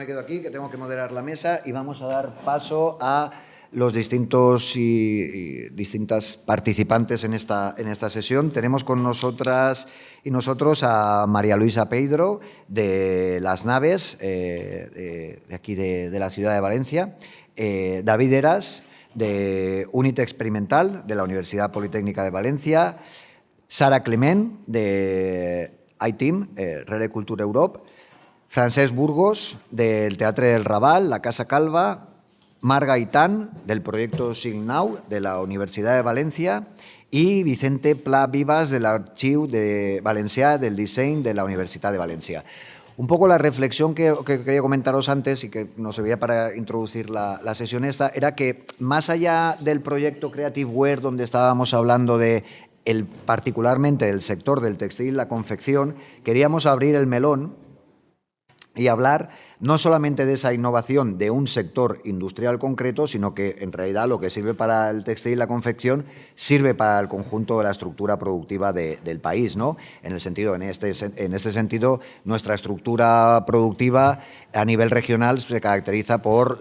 me quedo aquí, que tengo que moderar la mesa y vamos a dar paso a los distintos y distintas participantes en esta sesión. Tenemos con nosotras y nosotros a María Luisa Peidro, de Las Naves, de aquí de la ciudad de Valencia, David Eras, de Unite Experimental, de la Universidad Politécnica de Valencia, Sara Clement, de ITEAM, Relais Culture Europe, Francesc Burgos, del Teatre del Raval, la Casa Calva, Marc Gaitán, del proyecto Signau, de la Universidad de Valencia, y Vicente Pla Vivas, del Archiu de Valencià del Disseny de la Universitat de Valencia. Un poco la reflexión que quería comentaros antes y que nos servía para introducir la sesión esta, era que más allá del proyecto Creative Wear, donde estábamos hablando de particularmente del sector del textil y la confección, queríamos abrir el melón y hablar no solamente de esa innovación de un sector industrial concreto, sino que en realidad lo que sirve para el textil y la confección sirve para el conjunto de la estructura productiva del país, ¿no? En este sentido, nuestra estructura productiva a nivel regional se caracteriza por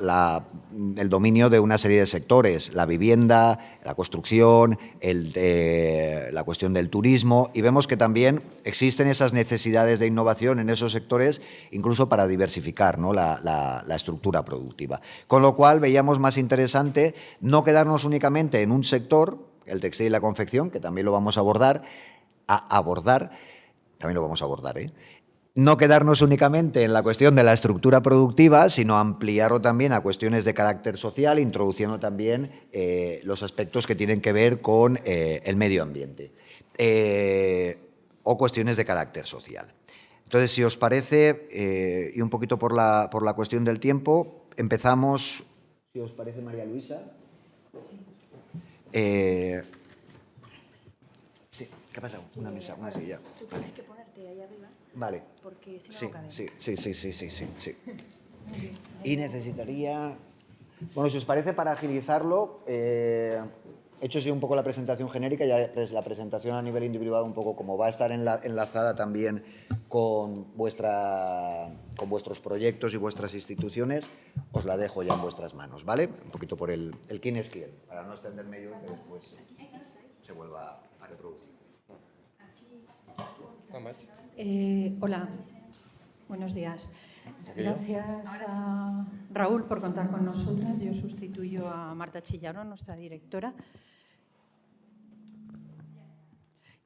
el dominio de una serie de sectores: la vivienda, la construcción, la cuestión del turismo, y vemos que también existen esas necesidades de innovación en esos sectores, incluso para diversificar, ¿no?, la estructura productiva. Con lo cual veíamos más interesante no quedarnos únicamente en un sector, el textil y la confección, que también lo vamos a abordar, no quedarnos únicamente en la cuestión de la estructura productiva, sino ampliarlo también a cuestiones de carácter social, introduciendo también los aspectos que tienen que ver con el medio ambiente o cuestiones de carácter social. Entonces, si os parece, y un poquito por la cuestión del tiempo, empezamos, si os parece, María Luisa. Sí, ¿qué ha pasado? Una mesa, una silla. Tú tienes que ponerte ahí arriba. Vale. Porque si no, Sí. Y necesitaría... Bueno, si os parece, para agilizarlo, he hecho así un poco la presentación genérica, ya la presentación a nivel individual un poco como va a estar enlazada también con vuestros proyectos y vuestras instituciones, os la dejo ya en vuestras manos, ¿vale? Un poquito por el quién es quién, para no extenderme yo y que después se vuelva a reproducir. Hola, buenos días. Gracias a Raúl por contar con nosotras. Yo sustituyo a Marta Chillaro, nuestra directora.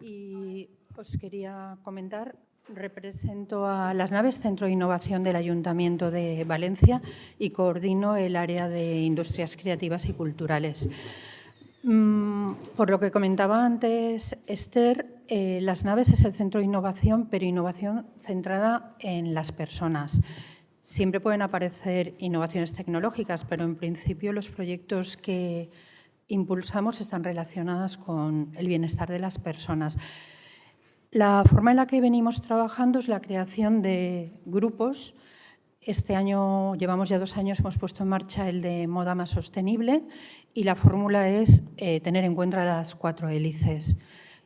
Y os quería comentar, represento a Las Naves, Centro de Innovación del Ayuntamiento de Valencia, y coordino el área de Industrias Creativas y Culturales. Por lo que comentaba antes Esther, Las Naves es el centro de innovación, pero innovación centrada en las personas. Siempre pueden aparecer innovaciones tecnológicas, pero en principio los proyectos que impulsamos están relacionados con el bienestar de las personas. La forma en la que venimos trabajando es la creación de grupos. Este año, llevamos ya 2 años, hemos puesto en marcha el de moda más sostenible, y la fórmula es tener en cuenta las 4 hélices.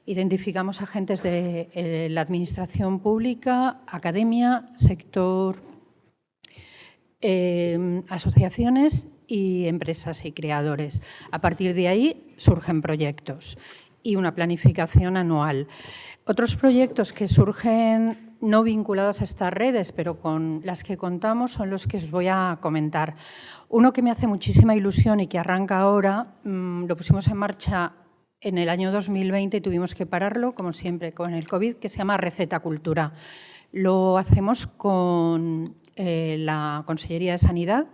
Identificamos agentes de la administración pública, academia, sector, asociaciones y empresas y creadores. A partir de ahí surgen proyectos y una planificación anual. Otros proyectos que surgen no vinculados a estas redes, pero con las que contamos, son los que os voy a comentar. Uno que me hace muchísima ilusión y que arranca ahora, lo pusimos en marcha en el año 2020 y tuvimos que pararlo, como siempre, con el COVID, que se llama Receta Cultura. Lo hacemos con la Consellería de Sanidad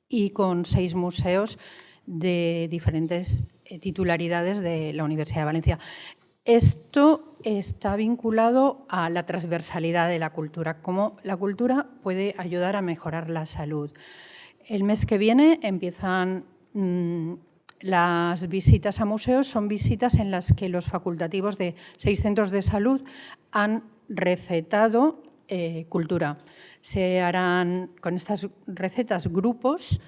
y con 6 museos de diferentes titularidades de la Universidad de Valencia. Esto está vinculado a la transversalidad de la cultura, cómo la cultura puede ayudar a mejorar la salud. El mes que viene empiezan las visitas a museos. Son visitas en las que los facultativos de 6 centros de salud han recetado cultura. Se harán con estas recetas grupos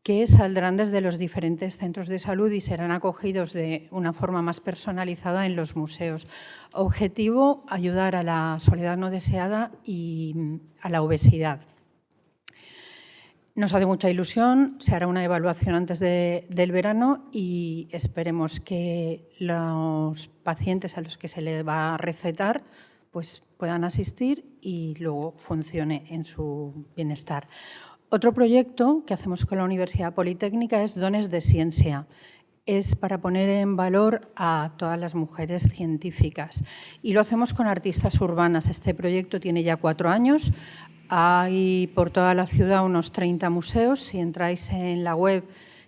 que saldrán desde los diferentes centros de salud y serán acogidos de una forma más personalizada en los museos. Objetivo: ayudar a la soledad no deseada y a la obesidad. Nos hace mucha ilusión, se hará una evaluación antes del verano y esperemos que los pacientes a los que se les va a recetar pues puedan asistir y luego funcione en su bienestar. Otro proyecto que hacemos con la Universidad Politécnica es Dones de Ciencia. Es para poner en valor a todas las mujeres científicas y lo hacemos con artistas urbanas. Este proyecto tiene ya 4 años. Hay por toda la ciudad unos 30 museos. Si entráis en la web,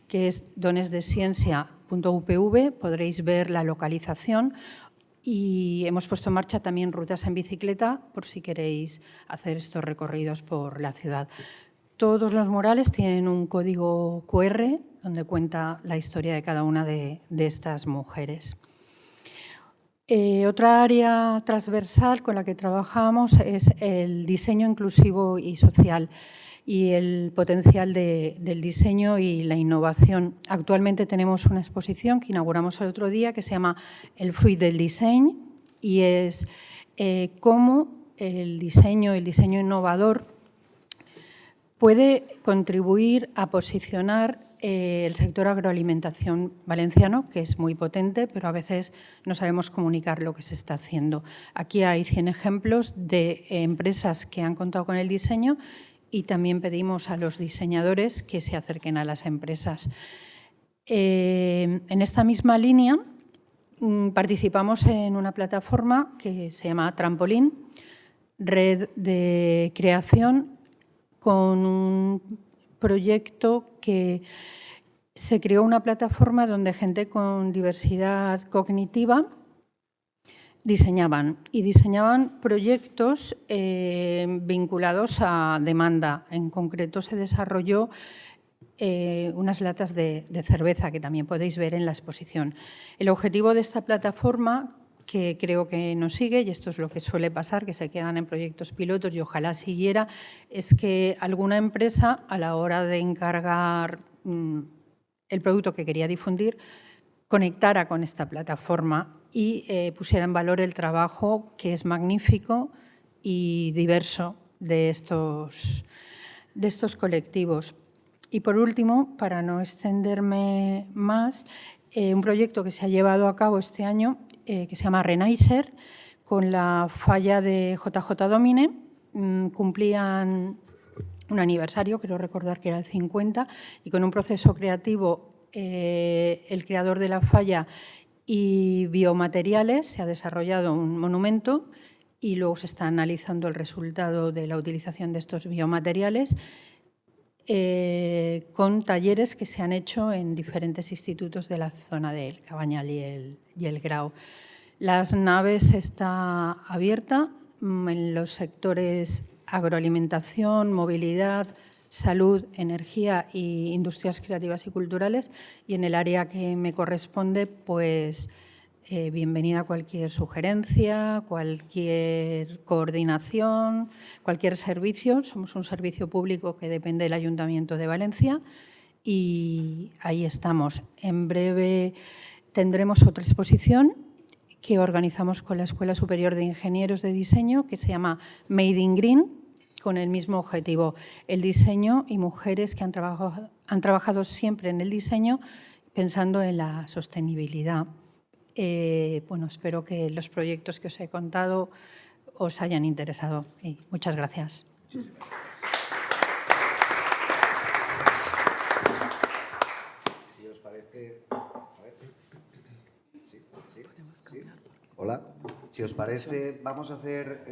que es donesdeciencia.upv, podréis ver la localización. Y hemos puesto en marcha también rutas en bicicleta por si queréis hacer estos recorridos por la ciudad. Todos los murales tienen un código QR donde cuenta la historia de cada una de estas mujeres. Otra área transversal con la que trabajamos es el diseño inclusivo y social y el potencial del diseño y la innovación. Actualmente tenemos una exposición que inauguramos el otro día que se llama El fruit del disseny y es cómo el diseño innovador puede contribuir a posicionar el sector agroalimentación valenciano, que es muy potente, pero a veces no sabemos comunicar lo que se está haciendo. Aquí hay 100 ejemplos de empresas que han contado con el diseño y también pedimos a los diseñadores que se acerquen a las empresas. En esta misma línea participamos en una plataforma que se llama Trampolín, red de creación con un proyecto que se creó una plataforma donde gente con diversidad cognitiva diseñaban proyectos vinculados a demanda. En concreto se desarrolló unas latas de cerveza que también podéis ver en la exposición. El objetivo de esta plataforma, que creo que nos sigue, y esto es lo que suele pasar, que se quedan en proyectos pilotos y ojalá siguiera, es que alguna empresa, a la hora de encargar el producto que quería difundir, conectara con esta plataforma y pusiera en valor el trabajo que es magnífico y diverso de estos colectivos. Y por último, para no extenderme más, un proyecto que se ha llevado a cabo este año que se llama Renaiser, con la falla de JJ Domine. Cumplían un aniversario, creo recordar que era el 50, y con un proceso creativo, el creador de la falla y biomateriales, se ha desarrollado un monumento y luego se está analizando el resultado de la utilización de estos biomateriales con talleres que se han hecho en diferentes institutos de la zona del Cabañal y el Grau. Las naves está abierta en los sectores agroalimentación, movilidad, salud, energía e industrias creativas y culturales, y en el área que me corresponde, pues bienvenida cualquier sugerencia, cualquier coordinación, cualquier servicio. Somos un servicio público que depende del Ayuntamiento de Valencia y ahí estamos. En breve tendremos otra exposición que organizamos con la Escuela Superior de Ingenieros de Diseño, que se llama Made in Green, con el mismo objetivo, el diseño y mujeres que han trabajado siempre en el diseño pensando en la sostenibilidad. Bueno, espero que los proyectos que os he contado os hayan interesado. Y muchas gracias. Si os parece... Hola. Si os parece, vamos a hacer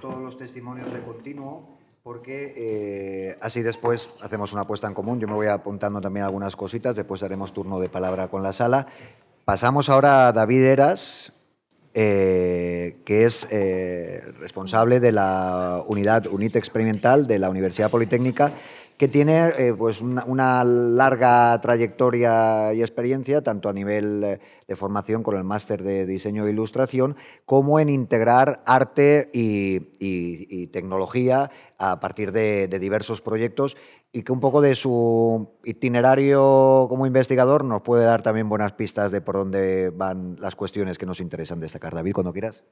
todos los testimonios de continuo, porque así después hacemos una puesta en común. Yo me voy apuntando también algunas cositas, después haremos turno de palabra con la sala. Pasamos ahora a David Heras, que es responsable de la unidad experimental de la Universidad Politécnica, que tiene pues una larga trayectoria y experiencia, tanto a nivel de formación con el máster de diseño e ilustración, como en integrar arte y tecnología a partir de diversos proyectos, y que un poco de su itinerario como investigador nos puede dar también buenas pistas de por dónde van las cuestiones que nos interesan destacar. David, cuando quieras.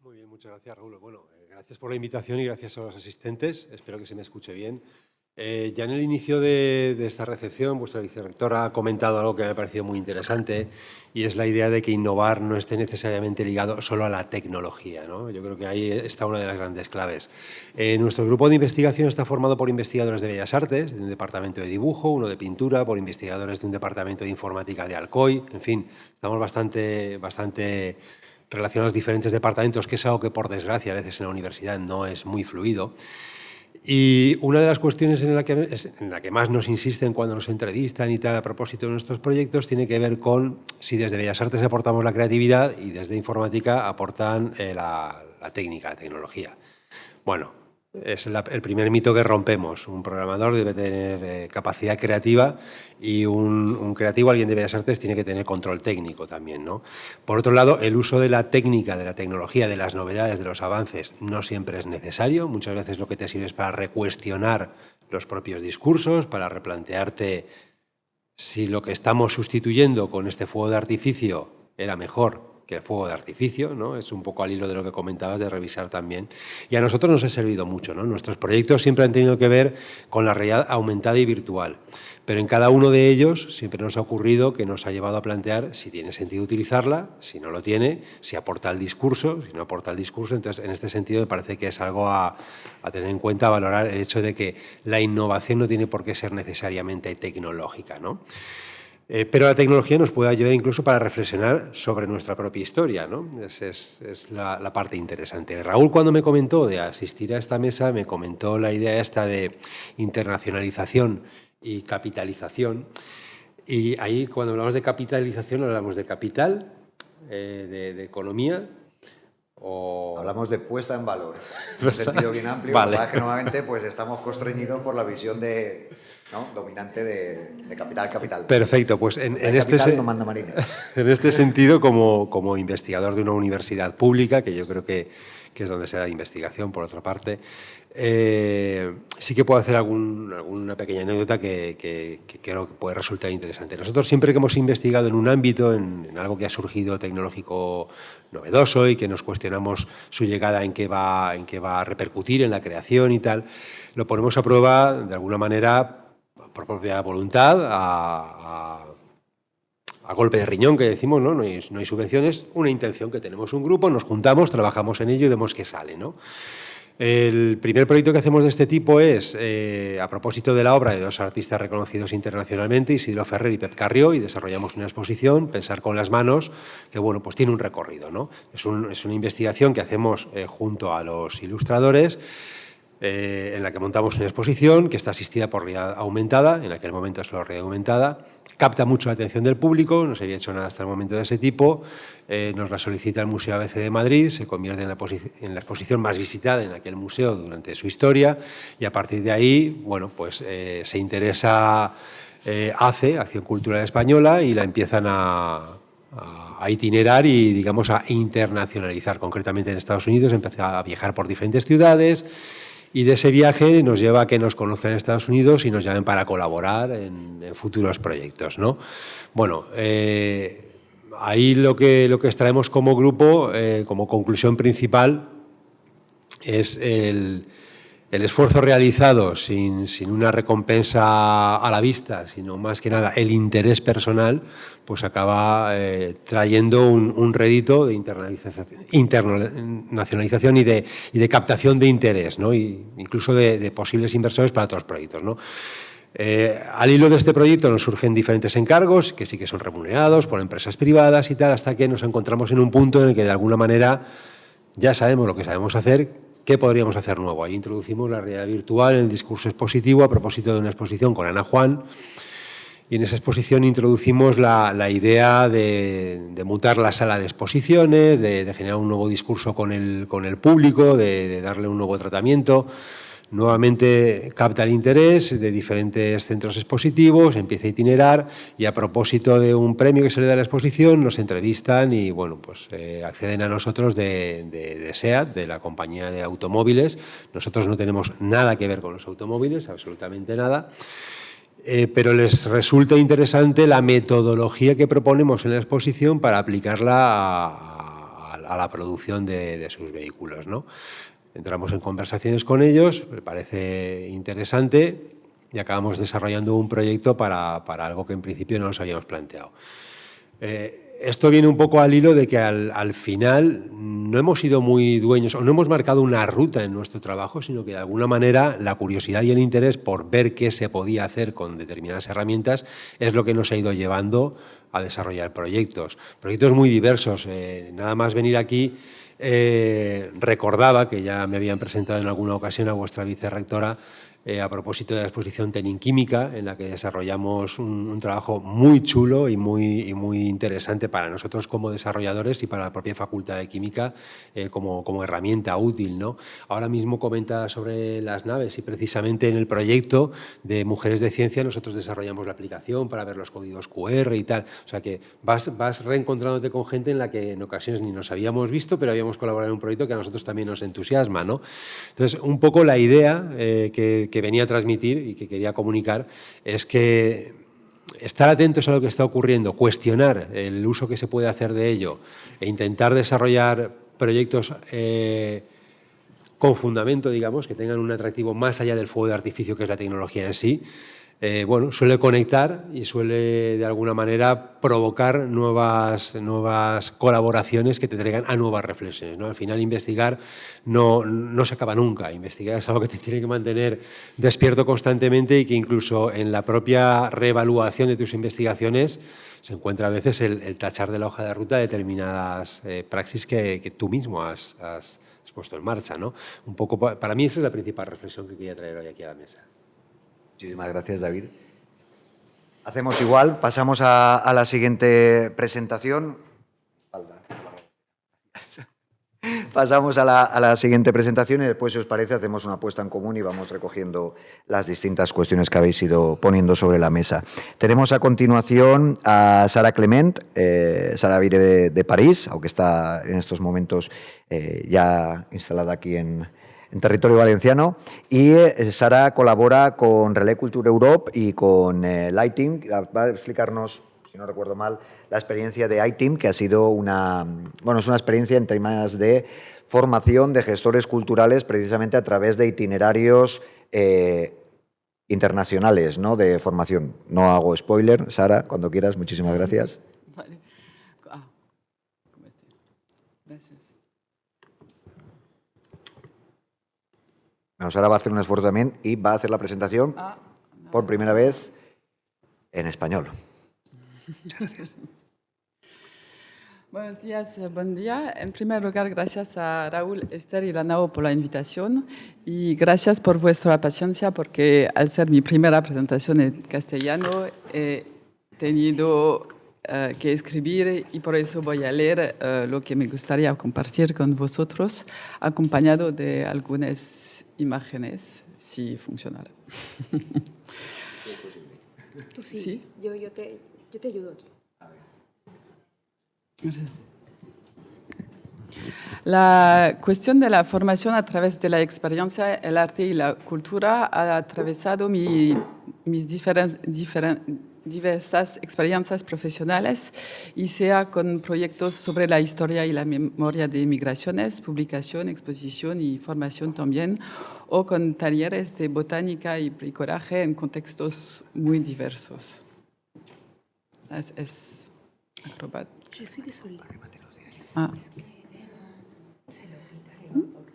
Muy bien, muchas gracias, Raúl. Bueno, gracias por la invitación y gracias a los asistentes. Espero que se me escuche bien. Ya en el inicio de esta recepción, vuestra vicerrectora ha comentado algo que me ha parecido muy interesante, y es la idea de que innovar no esté necesariamente ligado solo a la tecnología, ¿no? Yo creo que ahí está una de las grandes claves. Nuestro grupo de investigación está formado por investigadores de Bellas Artes, de un departamento de dibujo, uno de pintura, por investigadores de un departamento de informática de Alcoy. En fin, estamos bastante relacionados diferentes departamentos, que es algo que, por desgracia, a veces en la universidad no es muy fluido. Y una de las cuestiones en la que más nos insisten cuando nos entrevistan y tal a propósito de nuestros proyectos tiene que ver con si desde Bellas Artes aportamos la creatividad y desde informática aportan la técnica, la tecnología. Bueno, es el primer mito que rompemos. Un programador debe tener capacidad creativa, y un creativo, alguien de Bellas Artes, tiene que tener control técnico también, ¿no? Por otro lado, el uso de la técnica, de la tecnología, de las novedades, de los avances, no siempre es necesario. Muchas veces lo que te sirve es para recuestionar los propios discursos, para replantearte si lo que estamos sustituyendo con este fuego de artificio era mejor que el fuego de artificio, ¿no? Es un poco al hilo de lo que comentabas de revisar también. Y a nosotros nos ha servido mucho, ¿no? Nuestros proyectos siempre han tenido que ver con la realidad aumentada y virtual, pero en cada uno de ellos siempre nos ha ocurrido que nos ha llevado a plantear si tiene sentido utilizarla, si no lo tiene, si aporta al discurso, si no aporta al discurso. Entonces, en este sentido, me parece que es algo a tener en cuenta, a valorar el hecho de que la innovación no tiene por qué ser necesariamente tecnológica, ¿no? Pero la tecnología nos puede ayudar incluso para reflexionar sobre nuestra propia historia, ¿no? Es la parte interesante. Raúl, cuando me comentó de asistir a esta mesa, me comentó la idea esta de internacionalización y capitalización. Y ahí, cuando hablamos de capitalización, hablamos de capital, de economía, o... Hablamos de puesta en valor, en un sentido bien amplio. Vale. Que normalmente pues, estamos constreñidos por la visión dominante de capital. Perfecto, pues en capital no manda marina. En este sentido, como investigador de una universidad pública, que yo creo que es donde se da investigación, por otra parte, sí que puedo hacer alguna pequeña anécdota que creo que puede resultar interesante. Nosotros, siempre que hemos investigado en un ámbito, en algo que ha surgido tecnológico novedoso y que nos cuestionamos su llegada, en qué va a repercutir en la creación y tal, lo ponemos a prueba de alguna manera por propia voluntad, a golpe de riñón, que decimos, ¿no? No hay subvenciones, una intención que tenemos un grupo, nos juntamos, trabajamos en ello y vemos qué sale, ¿no? El primer proyecto que hacemos de este tipo es, a propósito de la obra de dos artistas reconocidos internacionalmente, Isidro Ferrer y Pep Carrió, y desarrollamos una exposición, Pensar con las manos, que bueno, pues tiene un recorrido, ¿no? Es una investigación que hacemos junto a los ilustradores, en la que montamos una exposición que está asistida por realidad aumentada, en aquel momento solo realidad aumentada, capta mucho la atención del público, no se había hecho nada hasta el momento de ese tipo, nos la solicita el Museo ABC de Madrid, se convierte en la exposición más visitada en aquel museo durante su historia, y a partir de ahí, bueno, pues se interesa Acción Cultural Española, y la empiezan a itinerar y, digamos, a internacionalizar. Concretamente en Estados Unidos empieza a viajar por diferentes ciudades, y de ese viaje nos lleva a que nos conozcan en Estados Unidos y nos llamen para colaborar en futuros proyectos, ¿no? Bueno, ahí lo que extraemos como grupo, como conclusión principal, es el esfuerzo realizado sin una recompensa a la vista, sino más que nada el interés personal, pues acaba trayendo un rédito de internacionalización y de captación de interés, ¿no? Y incluso de posibles inversores para otros proyectos, ¿no? Al hilo de este proyecto nos surgen diferentes encargos que sí que son remunerados por empresas privadas y tal, hasta que nos encontramos en un punto en el que de alguna manera ya sabemos lo que sabemos hacer. ¿Qué podríamos hacer nuevo? Ahí introducimos la realidad virtual en el discurso expositivo a propósito de una exposición con Ana Juan, y en esa exposición introducimos la idea de mutar la sala de exposiciones, de generar un nuevo discurso con el público, de darle un nuevo tratamiento. Nuevamente capta el interés de diferentes centros expositivos, empieza a itinerar, y a propósito de un premio que se le da a la exposición nos entrevistan y bueno, pues acceden a nosotros de SEAT, de la compañía de automóviles. Nosotros no tenemos nada que ver con los automóviles, absolutamente nada, pero les resulta interesante la metodología que proponemos en la exposición para aplicarla a la producción de sus vehículos, ¿no? Entramos en conversaciones con ellos, me parece interesante, y acabamos desarrollando un proyecto para algo que en principio no nos habíamos planteado. Esto viene un poco al hilo de que al final no hemos sido muy dueños o no hemos marcado una ruta en nuestro trabajo, sino que de alguna manera la curiosidad y el interés por ver qué se podía hacer con determinadas herramientas es lo que nos ha ido llevando a desarrollar proyectos muy diversos. Nada más venir aquí recordaba que ya me habían presentado en alguna ocasión a vuestra vicerrectora a propósito de la exposición Teninquímica, en la que desarrollamos un trabajo muy chulo y muy interesante para nosotros como desarrolladores y para la propia Facultad de Química como herramienta útil, ¿no? Ahora mismo comenta sobre las naves y precisamente en el proyecto de Mujeres de Ciencia nosotros desarrollamos la aplicación para ver los códigos QR y tal. O sea que vas reencontrándote con gente en la que en ocasiones ni nos habíamos visto, pero habíamos colaborado en un proyecto que a nosotros también nos entusiasma, ¿no? Entonces, un poco la idea que venía a transmitir y que quería comunicar es que estar atentos a lo que está ocurriendo, cuestionar el uso que se puede hacer de ello e intentar desarrollar proyectos con fundamento, digamos, que tengan un atractivo más allá del fuego de artificio que es la tecnología en sí, bueno, suele conectar y suele de alguna manera provocar nuevas colaboraciones que te traigan a nuevas reflexiones, ¿no? Al final investigar no se acaba nunca, investigar es algo que te tiene que mantener despierto constantemente y que incluso en la propia reevaluación de tus investigaciones se encuentra a veces el tachar de la hoja de ruta determinadas praxis que tú mismo has puesto en marcha, ¿no? Un poco, para mí esa es la principal reflexión que quería traer hoy aquí a la mesa. Muchísimas gracias, David. Hacemos igual, pasamos a la siguiente presentación. Pasamos a la siguiente presentación y después, si os parece, hacemos una puesta en común y vamos recogiendo las distintas cuestiones que habéis ido poniendo sobre la mesa. Tenemos a continuación a Sara Clement. Sara viene de París, aunque está en estos momentos ya instalada aquí en territorio valenciano, y Sara colabora con Relais Culture Europe y con Lighting. Va a explicarnos, si no recuerdo mal, la experiencia de iTeam, que ha sido es una experiencia en temas de formación de gestores culturales precisamente a través de itinerarios internacionales, ¿no?, de formación. No hago spoiler, Sara, cuando quieras, muchísimas gracias. Vale. ¿Cómo estás? Gracias. Bueno, Sara va a hacer un esfuerzo también y va a hacer la presentación por primera vez en español. Muchas gracias. Buenos días, buen día. En primer lugar, gracias a Raúl, Esther y Lanao por la invitación y gracias por vuestra paciencia porque al ser mi primera presentación en castellano he tenido que escribir y por eso voy a leer lo que me gustaría compartir con vosotros, acompañado de algunas imágenes, si funcionara. Tú sí. ¿Sí? Yo te ayudo aquí. La cuestión de la formación a través de la experiencia, el arte y la cultura ha atravesado mis diversas experiencias profesionales, y sea con proyectos sobre la historia y la memoria de migraciones, publicación, exposición y formación también, o con talleres de botánica y bricolaje en contextos muy diversos. Es acrobat. Je suis désolée. Ah.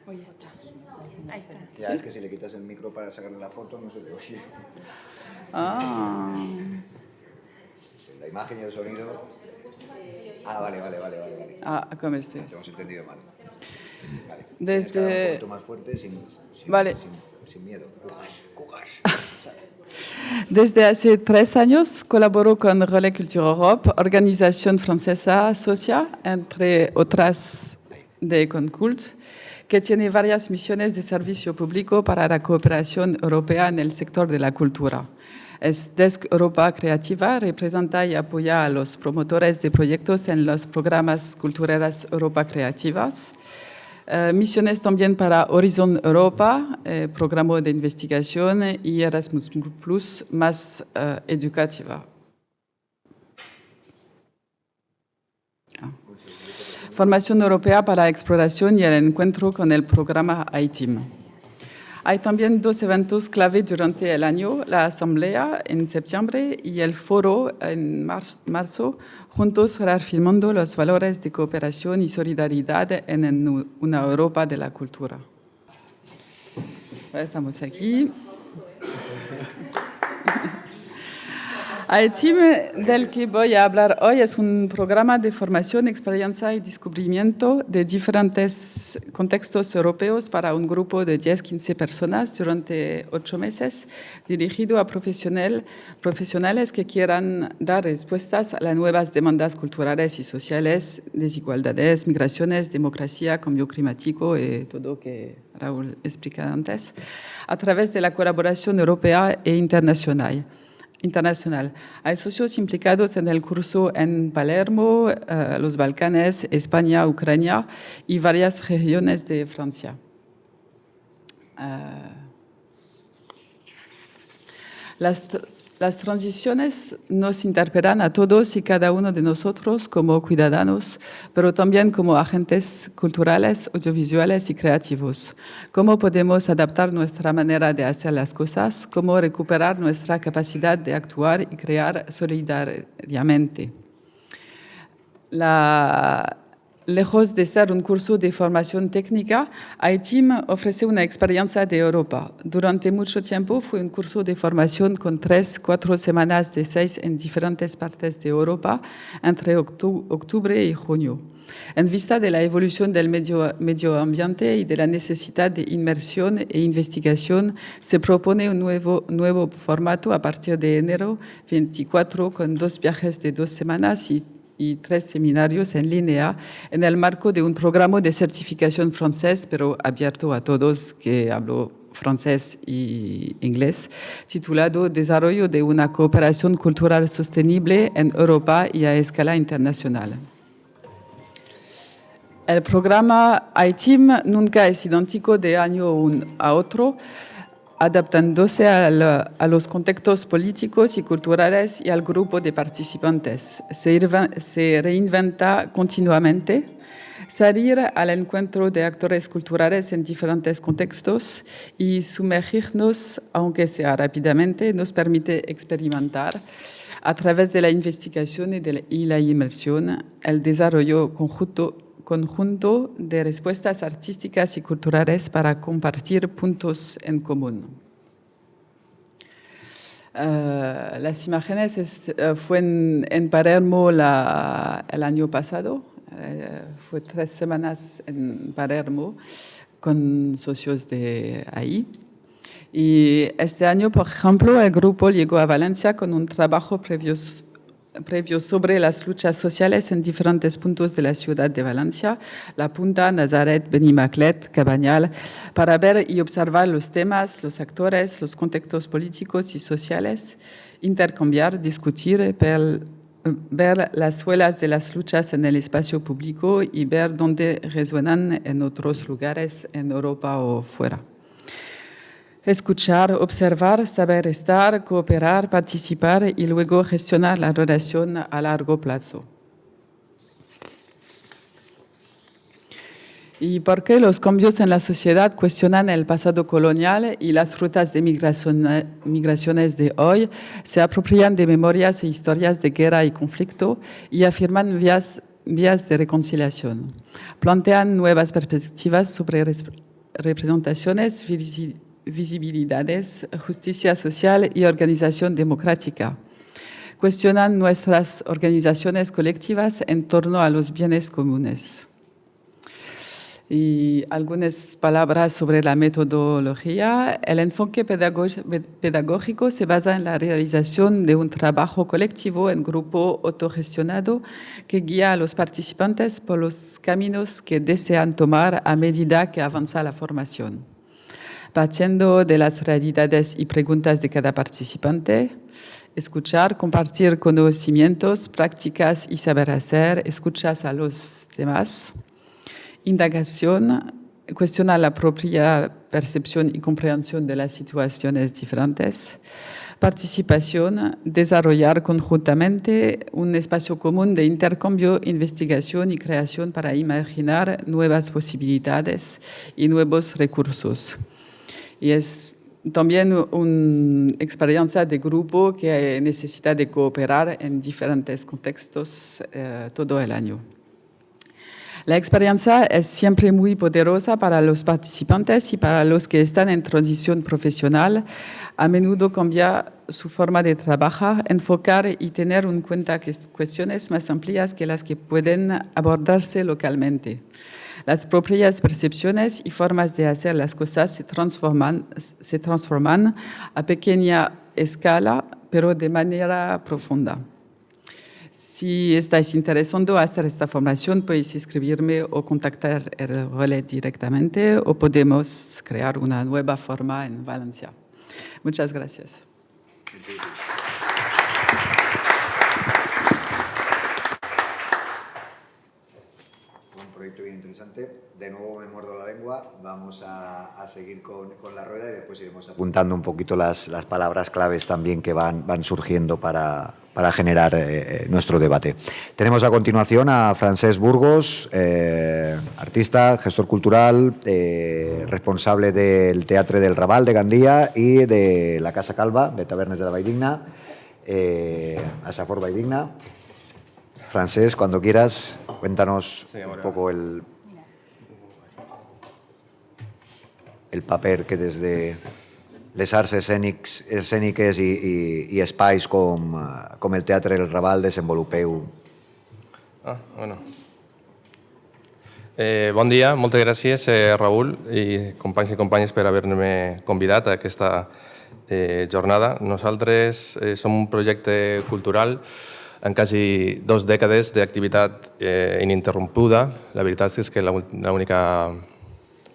Ahí está. Ya, es que si le quitas el micro para sacarle la foto, no se te oye. Ah. La imagen y el sonido. Ah, vale. Ah, ¿cómo estás? Te hemos entendido mal. Vale. Desde... Un poquito más fuerte, Vale. sin miedo. Courage. Desde hace 3 años colaboro con Relais Culture Europe, organización francesa socia, entre otras de Concult, que tiene varias misiones de servicio público para la cooperación europea en el sector de la cultura. Es Desk Europa Creativa, representa y apoya a los promotores de proyectos en los programas culturales Europa Creativas. Misiones también para Horizon Europa, programa de investigación, y Erasmus Plus más educativa. Formación europea para exploración y el encuentro con el programa iTeam. Hay también dos eventos clave durante el año, la asamblea en septiembre y el foro en marzo, juntos reafirmando los valores de cooperación y solidaridad en una Europa de la cultura. Estamos aquí. El team del que voy a hablar hoy es un programa de formación, experiencia y descubrimiento de diferentes contextos europeos para un grupo de 10-15 personas durante 8 meses, dirigido a profesionales que quieran dar respuestas a las nuevas demandas culturales y sociales, desigualdades, migraciones, democracia, cambio climático y todo lo que Raúl explicó antes, a través de la colaboración europea e internacional. Hay socios implicados en el curso en Palermo, los Balcanes, España, Ucrania y varias regiones de Francia. Las transiciones nos interpelan a todos y cada uno de nosotros como ciudadanos, pero también como agentes culturales, audiovisuales y creativos. ¿Cómo podemos adaptar nuestra manera de hacer las cosas? ¿Cómo recuperar nuestra capacidad de actuar y crear solidariamente? Lejos de ser un curso de formación técnica, iTeam ofrece una experiencia de Europa. Durante mucho tiempo fue un curso de formación con 3-4 semanas de 6 en diferentes partes de Europa entre octubre y junio. En vista de la evolución del medio ambiente y de la necesidad de inmersión e investigación, se propone un nuevo formato a partir de enero 24 con 2 viajes de 2 semanas y 3 seminarios en línea en el marco de un programa de certificación francés, pero abierto a todos que hablo francés y inglés, titulado Desarrollo de una cooperación cultural sostenible en Europa y a escala internacional. El programa iTeam nunca es idéntico de año a otro, adaptándose a los contextos políticos y culturales y al grupo de participantes. Se reinventa continuamente. Salir al encuentro de actores culturales en diferentes contextos y sumergirnos, aunque sea rápidamente, nos permite experimentar a través de la investigación y la inmersión el desarrollo conjunto de respuestas artísticas y culturales para compartir puntos en común. Las imágenes fue en Palermo el año pasado. Fue 3 semanas en Palermo con socios de ahí. Y este año, por ejemplo, el grupo llegó a Valencia con un trabajo previo sobre las luchas sociales en diferentes puntos de la ciudad de Valencia, La Punta, Nazaret, Benimaclet, Cabañal, para ver y observar los temas, los actores, los contextos políticos y sociales, intercambiar, discutir, ver las huellas de las luchas en el espacio público y ver dónde resuenan en otros lugares en Europa o fuera. Escuchar, observar, saber estar, cooperar, participar y luego gestionar la relación a largo plazo. ¿Y por qué los cambios en la sociedad cuestionan el pasado colonial y las rutas de migraciones de hoy? Se apropian de memorias e historias de guerra y conflicto y afirman vías de reconciliación. Plantean nuevas perspectivas sobre representaciones, visibilidades, justicia social y organización democrática. Cuestionan nuestras organizaciones colectivas en torno a los bienes comunes. Y algunas palabras sobre la metodología. El enfoque pedagógico se basa en la realización de un trabajo colectivo en grupo autogestionado que guía a los participantes por los caminos que desean tomar a medida que avanza la formación. Partiendo de las realidades y preguntas de cada participante, escuchar, compartir conocimientos, prácticas y saber hacer, escuchas a los demás. Indagación, cuestionar la propia percepción y comprensión de las situaciones diferentes. Participación, desarrollar conjuntamente un espacio común de intercambio, investigación y creación para imaginar nuevas posibilidades y nuevos recursos. Y es también una experiencia de grupo que necesita de cooperar en diferentes contextos todo el año. La experiencia es siempre muy poderosa para los participantes y para los que están en transición profesional. A menudo cambia su forma de trabajar, enfocar y tener en cuenta cuestiones más amplias que las que pueden abordarse localmente. Las propias percepciones y formas de hacer las cosas se transforman a pequeña escala, pero de manera profunda. Si estáis interesados en hacer esta formación, podéis escribirme o contactar el relé directamente o podemos crear una nueva forma en Valencia. Muchas gracias. Un proyecto bien interesante. De nuevo me muerdo la lengua. Vamos a seguir con la rueda y después iremos apuntando un poquito las palabras claves también que van surgiendo para generar nuestro debate. Tenemos a continuación a Francesc Burgos, artista, gestor cultural, responsable del Teatre del Raval de Gandia y de la Casa Calva, de Tavernes de la Valldigna, Asafor Valldigna. Francesc, cuando quieras, cuéntanos un poco el paper que desde les arts escèniques i espais com el Teatre del Raval desenvolupeu. Bueno. Bon dia, moltes gràcies, Raül i companys i companyes per haver-me convidat a aquesta jornada. Nosaltres som un projecte cultural en quasi 2 dècades d'activitat ininterrompuda. La veritat és que l'única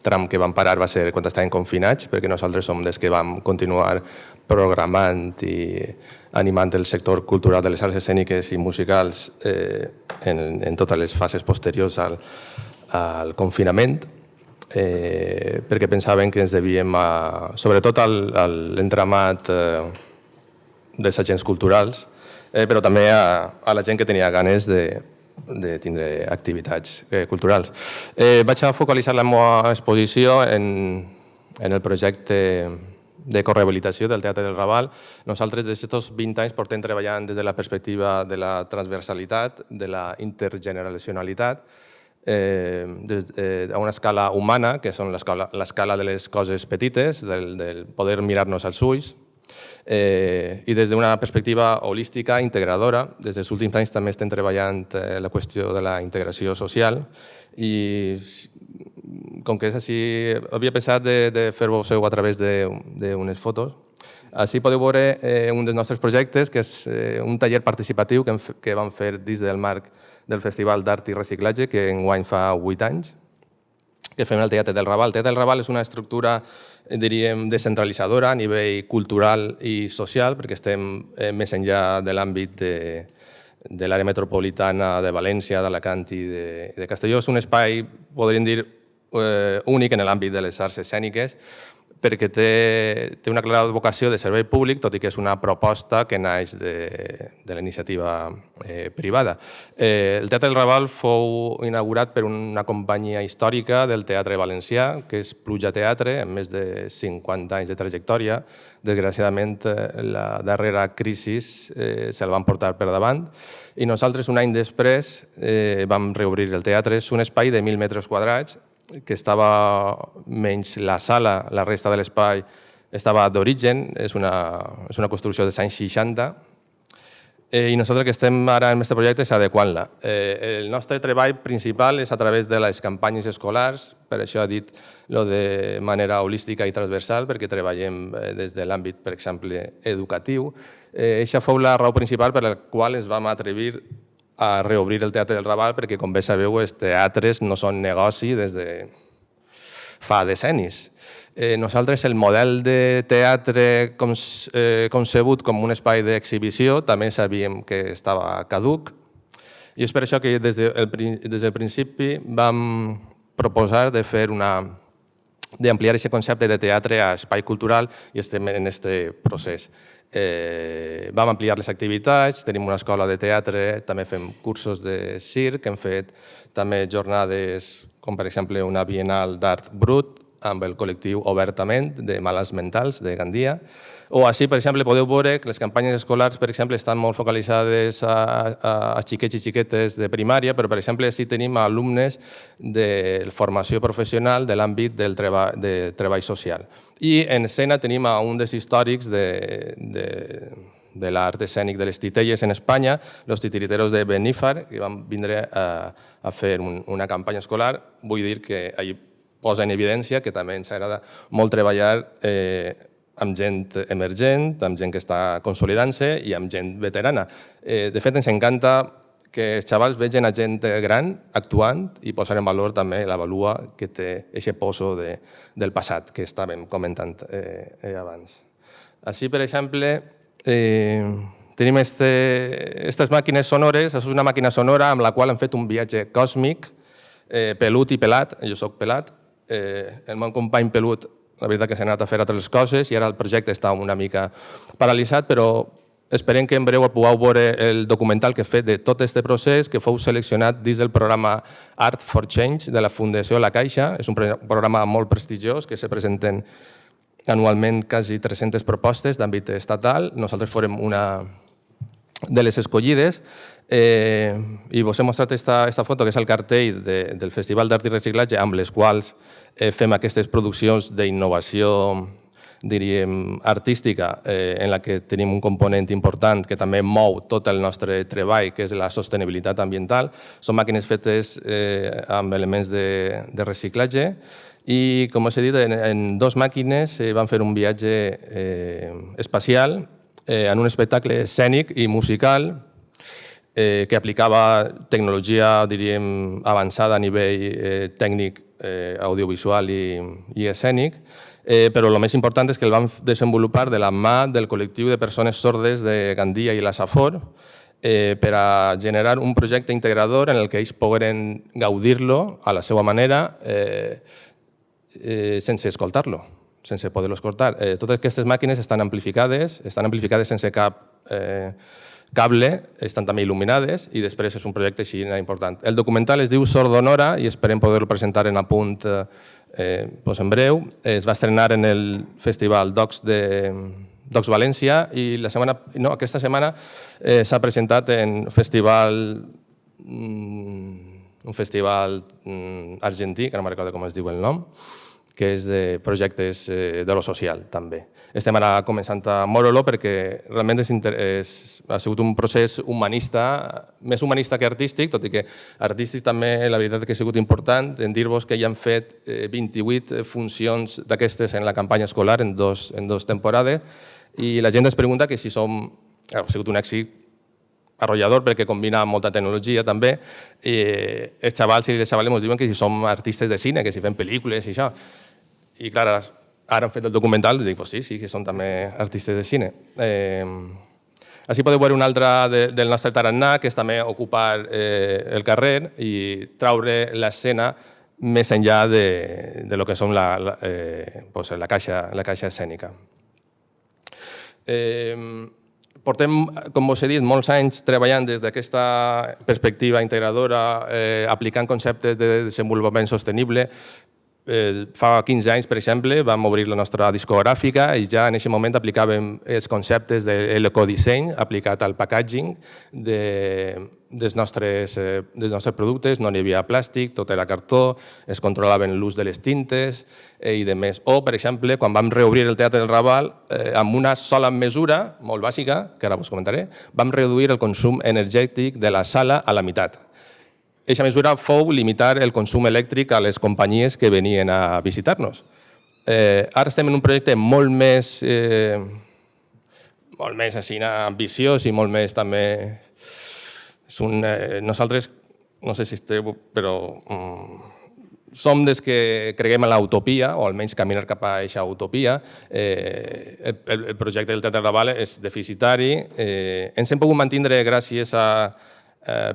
tram que vam parar va ser quan estàvem confinats, perquè nosaltres som des que vam continuar programant i animant el sector cultural de les arts escèniques i musicals en totes les fases posteriors al confinament, perquè pensaven que ens devíem, sobretot a l'entramat dels agents culturals, però també a la gent que tenia ganes de tindre activitats culturals. Vaig a focalitzar la meva exposició en el projecte de correhabilitació del Teatre del Raval. Nosaltres des d'aquests 20 anys portem treballant des de la perspectiva de la transversalitat, de la intergeneracionalitat, a una escala humana, que és l'escala de les coses petites, del poder mirar-nos als ulls, i des d'una perspectiva holística, integradora. Des dels últims anys també estem treballant la qüestió de la integració social i com que és així, havia pensat de fer-vos-ho a través d'unes fotos. Així podeu veure un dels nostres projectes, que és un taller participatiu que vam fer dins del marc del Festival d'Art i Reciclatge, que enguany fa 8 anys, que fem al Teatre del Raval. El Teatre del Raval és una estructura, diríem, descentralitzadora a nivell cultural i social, perquè estem més enllà de l'àmbit de l'àrea metropolitana de València, d'Alacant i de Castelló. És un espai, podríem dir, únic en l'àmbit de les arts escèniques, perquè té una clara vocació de servei públic, tot i que és una proposta que naix de la iniciativa privada. El Teatre del Raval fou inaugurat per una companyia històrica del teatre valencià, que és Pluja Teatre, amb més de 50 anys de trajectòria. Desgraciadament, la darrera crisi se'l van portar per davant i nosaltres, un any després, vam reobrir el teatre. És un espai de 1.000 metres quadrats, que estava menys la sala, la resta de l'espai estava d'origen, és una construcció dels anys 60, i nosaltres que estem ara en aquest projecte és adequant-la. El nostre treball principal és a través de les campanyes escolars, per això he dit de manera holística i transversal, perquè treballem des de l'àmbit, per exemple, educatiu. Aquesta fou la raó principal per la qual ens vam atrevir a reobrir el Teatre del Raval, perquè, com bé sabeu, els teatres no són negoci des de fa decennis. Nosaltres el model de teatre concebut com un espai d'exhibició també sabíem que estava caduc i és per això que des del principi vam proposar d'ampliar aquest concepte de teatre a espai cultural i estem en aquest procés. Vam ampliar les activitats, tenim una escola de teatre, també fem cursos de circ, hem fet també jornades com per exemple una bienal d'art brut amb el col·lectiu Obertament de Malalts Mentals de Gandia. O així, per exemple, podeu veure que les campanyes escolars, per exemple, estan molt focalitzades a xiquets i xiquetes de primària, però, per exemple, sí tenim alumnes de formació professional de l'àmbit del treball social. I en escena tenim un dels històrics de l'art escènic de les titelles en Espanya, los titiriteros de Bennífar, que van vindre a fer una campanya escolar. Vull dir que ahir posa en evidència que també ens agrada molt treballar amb gent emergent, amb gent que està consolidant-se i amb gent veterana. De fet, ens encanta que els xavals vegin a gent gran actuant i posar en valor també la valua que té aquest poso del passat que estàvem comentant abans. Així, per exemple, tenim aquestes màquines sonores. És una màquina sonora amb la qual hem fet un viatge còsmic, pelut i pelat. Jo soc pelat. El meu company pelut, la veritat que s'ha anat a fer altres coses i ara el projecte està una mica paralitzat, però esperem que en breu pugueu veure el documental que he fet de tot aquest procés, que fou seleccionat dins del programa Art for Change de la Fundació La Caixa. És un programa molt prestigiós que se presenten anualment quasi 300 propostes d'àmbit estatal. Nosaltres farem una de les escollides i vos he mostrat aquesta foto, que és el cartell del Festival d'Art i Reciclatge, amb les quals fem aquestes produccions d'innovació, diríem, artística, en la que tenim un component important que també mou tot el nostre treball, que és la sostenibilitat ambiental. Són màquines fetes amb elements de reciclatge i, com us he dit, en dues màquines van fer un viatge espacial en un espectacle escènic i musical que aplicava tecnologia, diríem, avançada a nivell tècnic, audiovisual i escènic, però el més important és que el vam desenvolupar de la mà del col·lectiu de persones sordes de Gandia i la Safor per a generar un projecte integrador en el que ells pogueren gaudir-lo a la seva manera sense escoltar-lo, sense poder-lo escoltar. Totes aquestes màquines estan amplificades sense cap cable, estan també il·luminades i després és un projecte així important. El documental es diu Sordonora i esperem poder-lo presentar en apunt en breu. Es va estrenar en el Festival Docs València i aquesta setmana s'ha presentat en un festival argentí, que no me'n recordo com es diu el nom, que és de projectes de lo social, també. Estem ara començant a moure-lo perquè realment ha sigut un procés humanista, més humanista que artístic, tot i que artístic també la veritat que ha sigut important en dir-vos que ja han fet 28 funcions d'aquestes en la campanya escolar en dos temporades i la gent es pregunta que si ha sigut un èxit arrollador perquè combina molta tecnologia també i els xavals i les xavales ens diuen que si som artistes de cine, que si fem pel·lícules i això. I clar, ara han fet el documental i dic, pues sí, que són també artistes de cine. Així podeu veure una altra del nostre tarannà, que és també ocupar el carrer i traure l'escena més enllà de lo que són la caixa escènica. Portem, com us he dit, molts anys treballant des d'aquesta perspectiva integradora, aplicant conceptes de desenvolupament sostenible. Fa 15 anys, per exemple, vam obrir la nostra discogràfica i ja en aquest moment aplicàvem els conceptes de l'ecodisseny aplicat al packaging dels nostres productes. No hi havia plàstic, tot era cartó, es controlaven l'ús de les tintes i de més. O, per exemple, quan vam reobrir el Teatre del Raval, amb una sola mesura, molt bàsica, que ara us comentaré, vam reduir el consum energètic de la sala a la meitat. Aquesta mesura fou limitar el consum elèctric a les companyies que venien a visitar-nos. Ara estem en un projecte molt més ambiciós i molt més també... Nosaltres, no sé si esteu, però som des que creguem en l'utopia, o almenys caminar cap a aquesta utopia. El projecte del Teatre Raval és deficitari. Ens hem pogut mantindre gràcies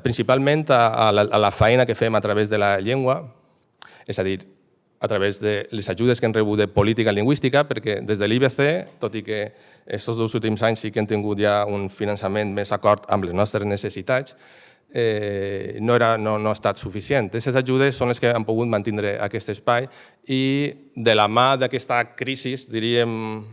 principalment a la feina que fem a través de la llengua, és a dir, a través de les ajudes que hem rebut de política lingüística, perquè des de l'IBC, tot i que aquests 2 últims anys sí que hem tingut ja un finançament més acord amb les nostres necessitats, no ha estat suficient. Aquestes ajudes són les que han pogut mantenir aquest espai i de la mà d'aquesta crisi, diríem,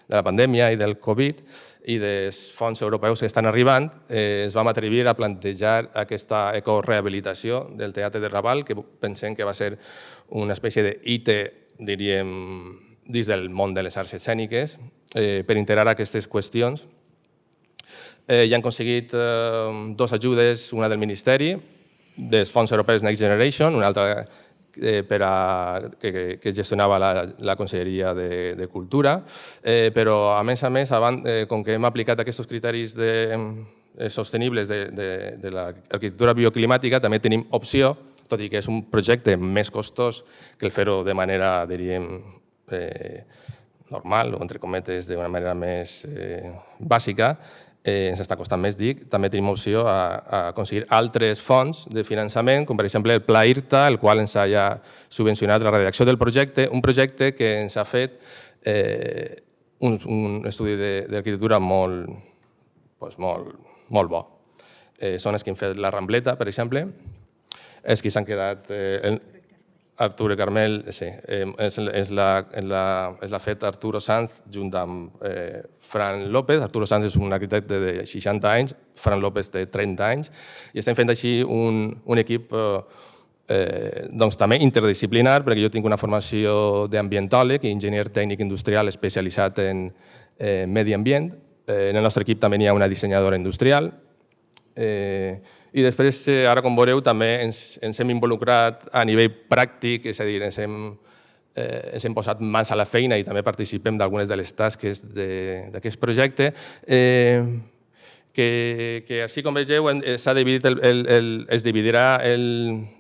de la pandèmia i del Covid i dels fons europeus que estan arribant, es vam atrevir a plantejar aquesta ecorehabilitació del Teatre de Raval, que pensem que va ser una espècie d'IT, diríem, dins del món de les arts escèniques, per integrar aquestes qüestions. Ja han aconseguit 2 ajudes, una del Ministeri, dels fons europeus Next Generation, una altra que gestionava la Conselleria de Cultura, però a més, com que hem aplicat aquests criteris sostenibles de l'arquitectura bioclimàtica, també tenim opció, tot i que és un projecte més costós que el fer-ho de manera, diríem, normal, o entre cometes, d'una manera més bàsica, ens està costant més, dic. També tenim opció a aconseguir altres fonts de finançament, com per exemple el Pla IRTA, el qual ens ha ja subvencionat la redacció del projecte, un projecte que ens ha fet un estudi d'arquitectura molt bo. Són els que han fet la Rambleta, per exemple, els que s'han quedat... Arturo Carmel, sí, l'ha fet Arturo Sanz junt amb Fran López. Arturo Sanz és un arquitecte de 60 anys, Fran López de 30 anys, i estem fent així un equip també interdisciplinar, perquè jo tinc una formació d'ambientòleg i enginyer tècnic industrial especialitzat en medi ambient. En el nostre equip també hi ha una dissenyadora industrial. I després, ara com veureu, també ens hem involucrat a nivell pràctic, és a dir, ens hem posat mans a la feina i també participem d'algunes de les tasques d'aquest projecte, que així com vegeu es dividirà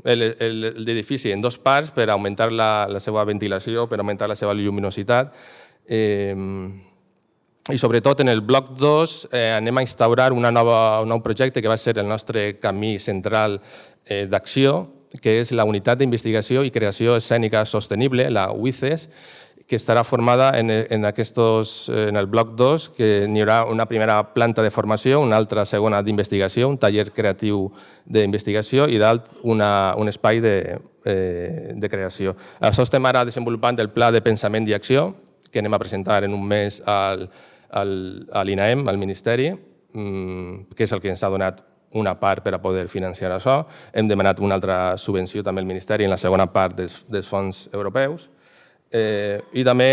l'edifici en 2 parts per augmentar la seva ventilació, per augmentar la seva lluminositat. I sobretot en el bloc 2 anem a instaurar un nou projecte que va ser el nostre camí central d'acció, que és la Unitat d'Investigació i Creació Escènica Sostenible, la UICES, que estarà formada en el bloc 2, que n'hi haurà una primera planta de formació, una altra segona d'investigació, un taller creatiu d'investigació i dalt un espai de creació. Això estem ara desenvolupant el pla de pensament i acció, que anem a presentar en un mes a l'INAEM, al Ministeri, que és el que ens ha donat una part per a poder financiar això. Hem demanat una altra subvenció també al Ministeri en la segona part dels fons europeus. I també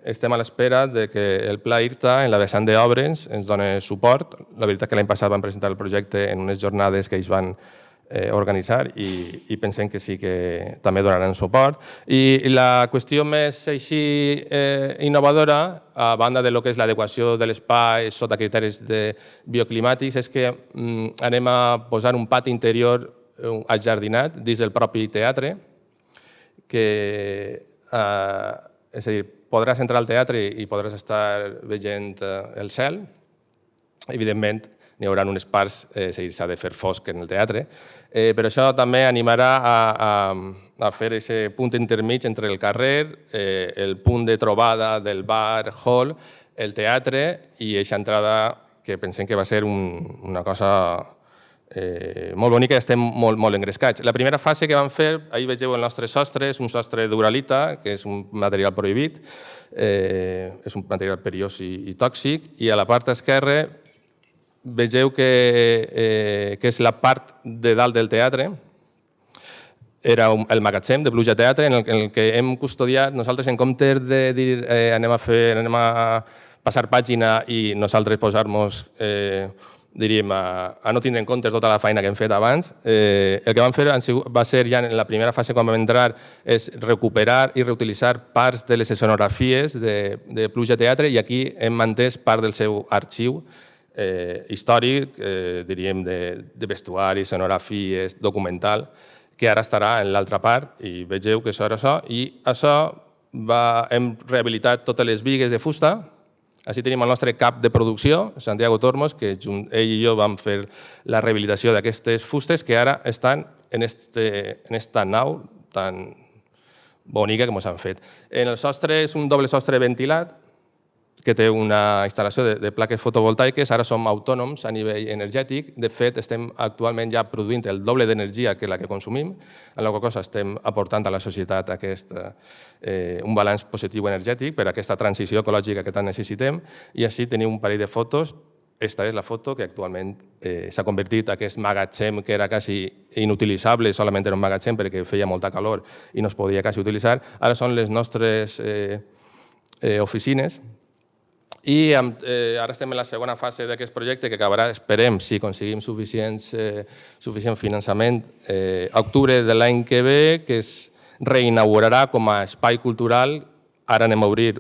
estem a l'espera que el Pla IRTA, en la vessant d'obres, ens doni suport. La veritat que l'any passat vam presentar el projecte en unes jornades que ells van organitzar i pensem que sí que també donaran suport. I la qüestió més així innovadora, a banda de lo que és l'adequació de l'espai sota criteris bioclimàtics, és que anem a posar un pati interior ajardinat dins del propi teatre, que és a dir, podràs entrar al teatre i podràs estar veient el cel. Evidentment, n'hi haurà unes parts, s'ha de fer fosc en el teatre, però això també animarà a fer aquest punt intermig entre el carrer, el punt de trobada del bar, hall, el teatre i aquesta entrada que pensem que va ser una cosa molt bonica i estem molt engrescats. La primera fase que vam fer, ahir vegeu el nostre sostre, és un sostre d'uralita, que és un material prohibit, és un material perillós i tòxic, i a la part esquerra vegeu que és la part de dalt del teatre, era el magatzem de Pluja Teatre, en el que hem custodiat nosaltres, en comptes de dir anem a passar pàgina i nosaltres posar-nos, diríem, a no tindre en compte tota la feina que hem fet abans. El que vam fer va ser, ja en la primera fase, quan vam entrar, és recuperar i reutilitzar parts de les escenografies de Pluja Teatre i aquí hem mantès part del seu arxiu històric, diríem, de vestuari, escenografies, documental, que ara estarà en l'altra part i vegeu que això era això. I això hem rehabilitat totes les bigues de fusta. Així tenim el nostre cap de producció, Santiago Tormos, que ell i jo vam fer la rehabilitació d'aquestes fustes que ara estan en esta nau tan bonica com s'han fet. En el sostre és un doble sostre ventilat, que té una instal·lació de plaques fotovoltaiques, ara som autònoms a nivell energètic. De fet, estem actualment ja produint el doble d'energia que la que consumim, en la qual cosa estem aportant a la societat un balanç positiu energètic per a aquesta transició ecològica que tant necessitem. I així teniu un parell de fotos. Esta és la foto que actualment s'ha convertit en aquest magatzem que era quasi inutilitzable, solament era un magatzem perquè feia molta calor i no es podia quasi utilitzar. Ara són les nostres oficines. I ara estem en la segona fase d'aquest projecte que acabarà, esperem, si aconseguim suficient finançament, a octubre de l'any que ve, que es reinaugurarà com a espai cultural. Ara anem a obrir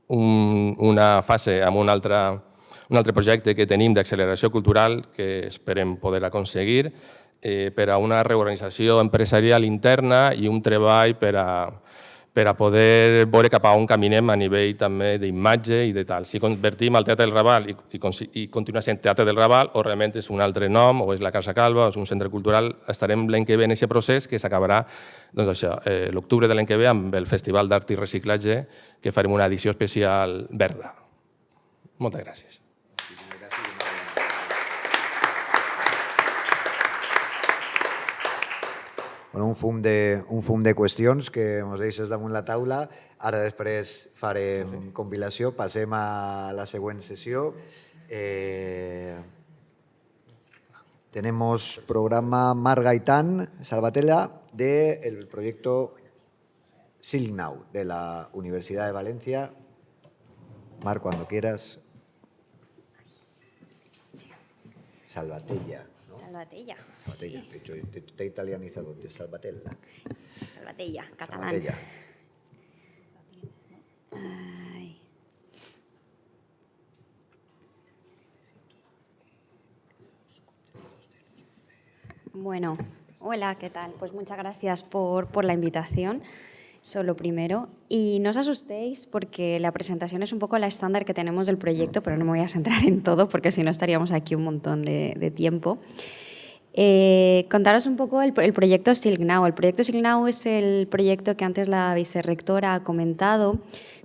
una fase amb un altre projecte que tenim d'acceleració cultural que esperem poder aconseguir per a una reorganització empresarial interna i un treball per a poder veure cap a on caminem a nivell també d'imatge i de tal. Si convertim el Teatre del Raval i continua sent Teatre del Raval o realment és un altre nom o és la Casa Calva o és un centre cultural, estarem l'any que ve en aquest procés que s'acabarà l'octubre de l'any que ve amb el Festival d'Art i Reciclatge, que farem una edició especial verda. Moltes gràcies. Bueno, un fum de qüestions que ens deixes damunt la taula. Ara després farem compilació. Passem a la següent sessió. Tenemos programa Mar Gaitán Salvatella del proyecto Silgnau de la Universidad de Valencia. Mar, cuando quieras. Salvatella. Salvatella, Salvatella, sí. te he italianizado, de Salvatella. Salvatella, catalán. Salvatella. Ay. Bueno, hola, ¿qué tal? Pues muchas gracias por la invitación. Eso lo primero. Y no os asustéis porque la presentación es un poco la estándar que tenemos del proyecto, pero no me voy a centrar en todo porque si no estaríamos aquí un montón de tiempo. Contaros un poco el proyecto Silgnau. El proyecto Silgnau es el proyecto que antes la vicerrectora ha comentado,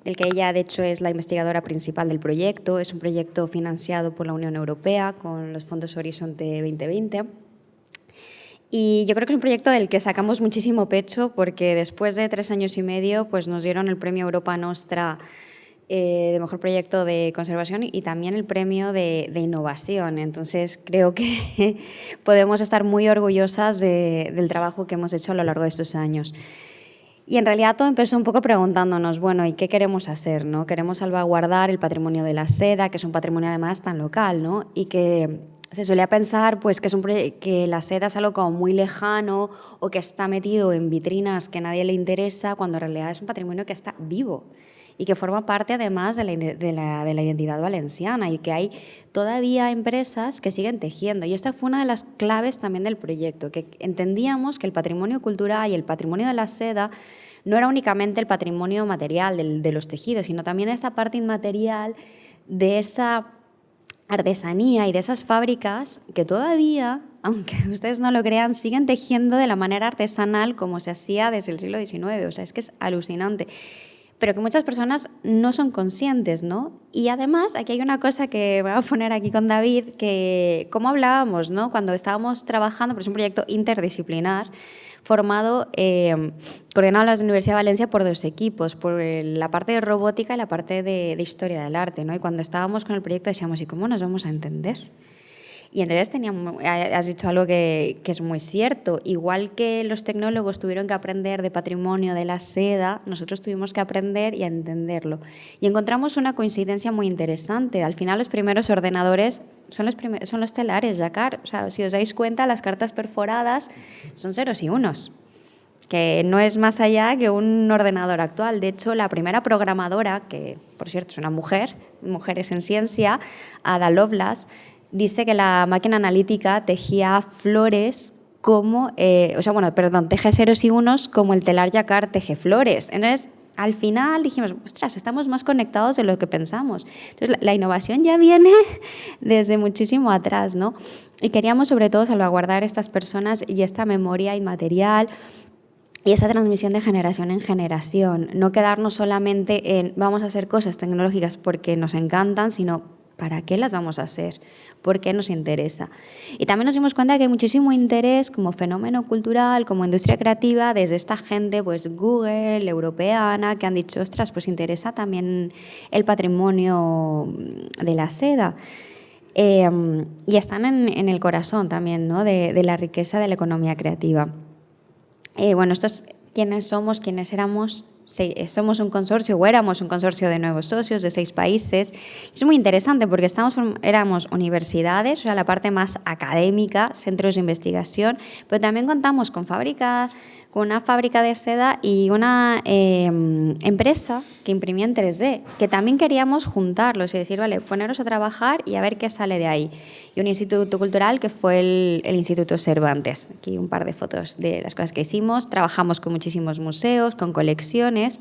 del que ella de hecho es la investigadora principal del proyecto. Es un proyecto financiado por la Unión Europea con los fondos Horizonte 2020. Y yo creo que es un proyecto del que sacamos muchísimo pecho porque después de 3 años y medio pues nos dieron el premio Europa Nostra de mejor proyecto de conservación y también el premio de innovación. Entonces creo que podemos estar muy orgullosas del trabajo que hemos hecho a lo largo de estos años. Y en realidad todo empezó un poco preguntándonos, bueno, ¿y qué queremos hacer, no? Queremos salvaguardar el patrimonio de la seda, que es un patrimonio además tan local, ¿no? Y que se solía pensar pues, que la seda es algo como muy lejano o que está metido en vitrinas que a nadie le interesa, cuando en realidad es un patrimonio que está vivo y que forma parte además de la identidad valenciana y que hay todavía empresas que siguen tejiendo. Y esta fue una de las claves también del proyecto, que entendíamos que el patrimonio cultural y el patrimonio de la seda no era únicamente el patrimonio material de los tejidos, sino también esa parte inmaterial de esa artesanía y de esas fábricas que todavía, aunque ustedes no lo crean, siguen tejiendo de la manera artesanal como se hacía desde el siglo XIX. O sea, es que es alucinante. Pero que muchas personas no son conscientes, ¿no? Y además, aquí hay una cosa que voy a poner aquí con David, que como hablábamos, ¿no? Cuando estábamos trabajando, por un proyecto interdisciplinar, formado, coordinado en la Universidad de Valencia por 2 equipos, por la parte de robótica y la parte de historia del arte, ¿no? Y cuando estábamos con el proyecto decíamos, ¿y cómo nos vamos a entender? Y entonces has dicho algo que es muy cierto. Igual que los tecnólogos tuvieron que aprender de patrimonio de la seda, nosotros tuvimos que aprender y a entenderlo. Y encontramos una coincidencia muy interesante. Al final los primeros ordenadores son los telares, Jacquard. O sea, si os dais cuenta, las cartas perforadas son ceros y unos, que no es más allá que un ordenador actual. De hecho, la primera programadora, que por cierto es una mujer, Mujeres en Ciencia, Ada Lovelace, dice que la máquina analítica tejía flores como, teje ceros y unos como el telar Jacquard teje flores. Entonces, al final dijimos, ostras, estamos más conectados de lo que pensamos. Entonces, la innovación ya viene desde muchísimo atrás, ¿no? Y queríamos sobre todo salvaguardar estas personas y esta memoria inmaterial y esa transmisión de generación en generación, no quedarnos solamente en vamos a hacer cosas tecnológicas porque nos encantan, sino ¿para qué las vamos a hacer? ¿Por qué nos interesa? Y también nos dimos cuenta que hay muchísimo interés como fenómeno cultural, como industria creativa, desde esta gente, pues Google, europeana, que han dicho, ostras, pues interesa también el patrimonio de la seda. Y están en el corazón también, ¿no?, de la riqueza de la economía creativa. Bueno, esto es quiénes somos, quiénes éramos. Sí, somos un consorcio, o éramos un consorcio de nuevos socios de 6 países. Es muy interesante porque éramos universidades, o sea, la parte más académica, centros de investigación, pero también contamos con una fábrica de seda y una empresa que imprimía en 3D, que también queríamos juntarlos y decir, vale, poneros a trabajar y a ver qué sale de ahí. Y un instituto cultural que fue el Instituto Cervantes. Aquí un par de fotos de las cosas que hicimos. Trabajamos con muchísimos museos, con colecciones,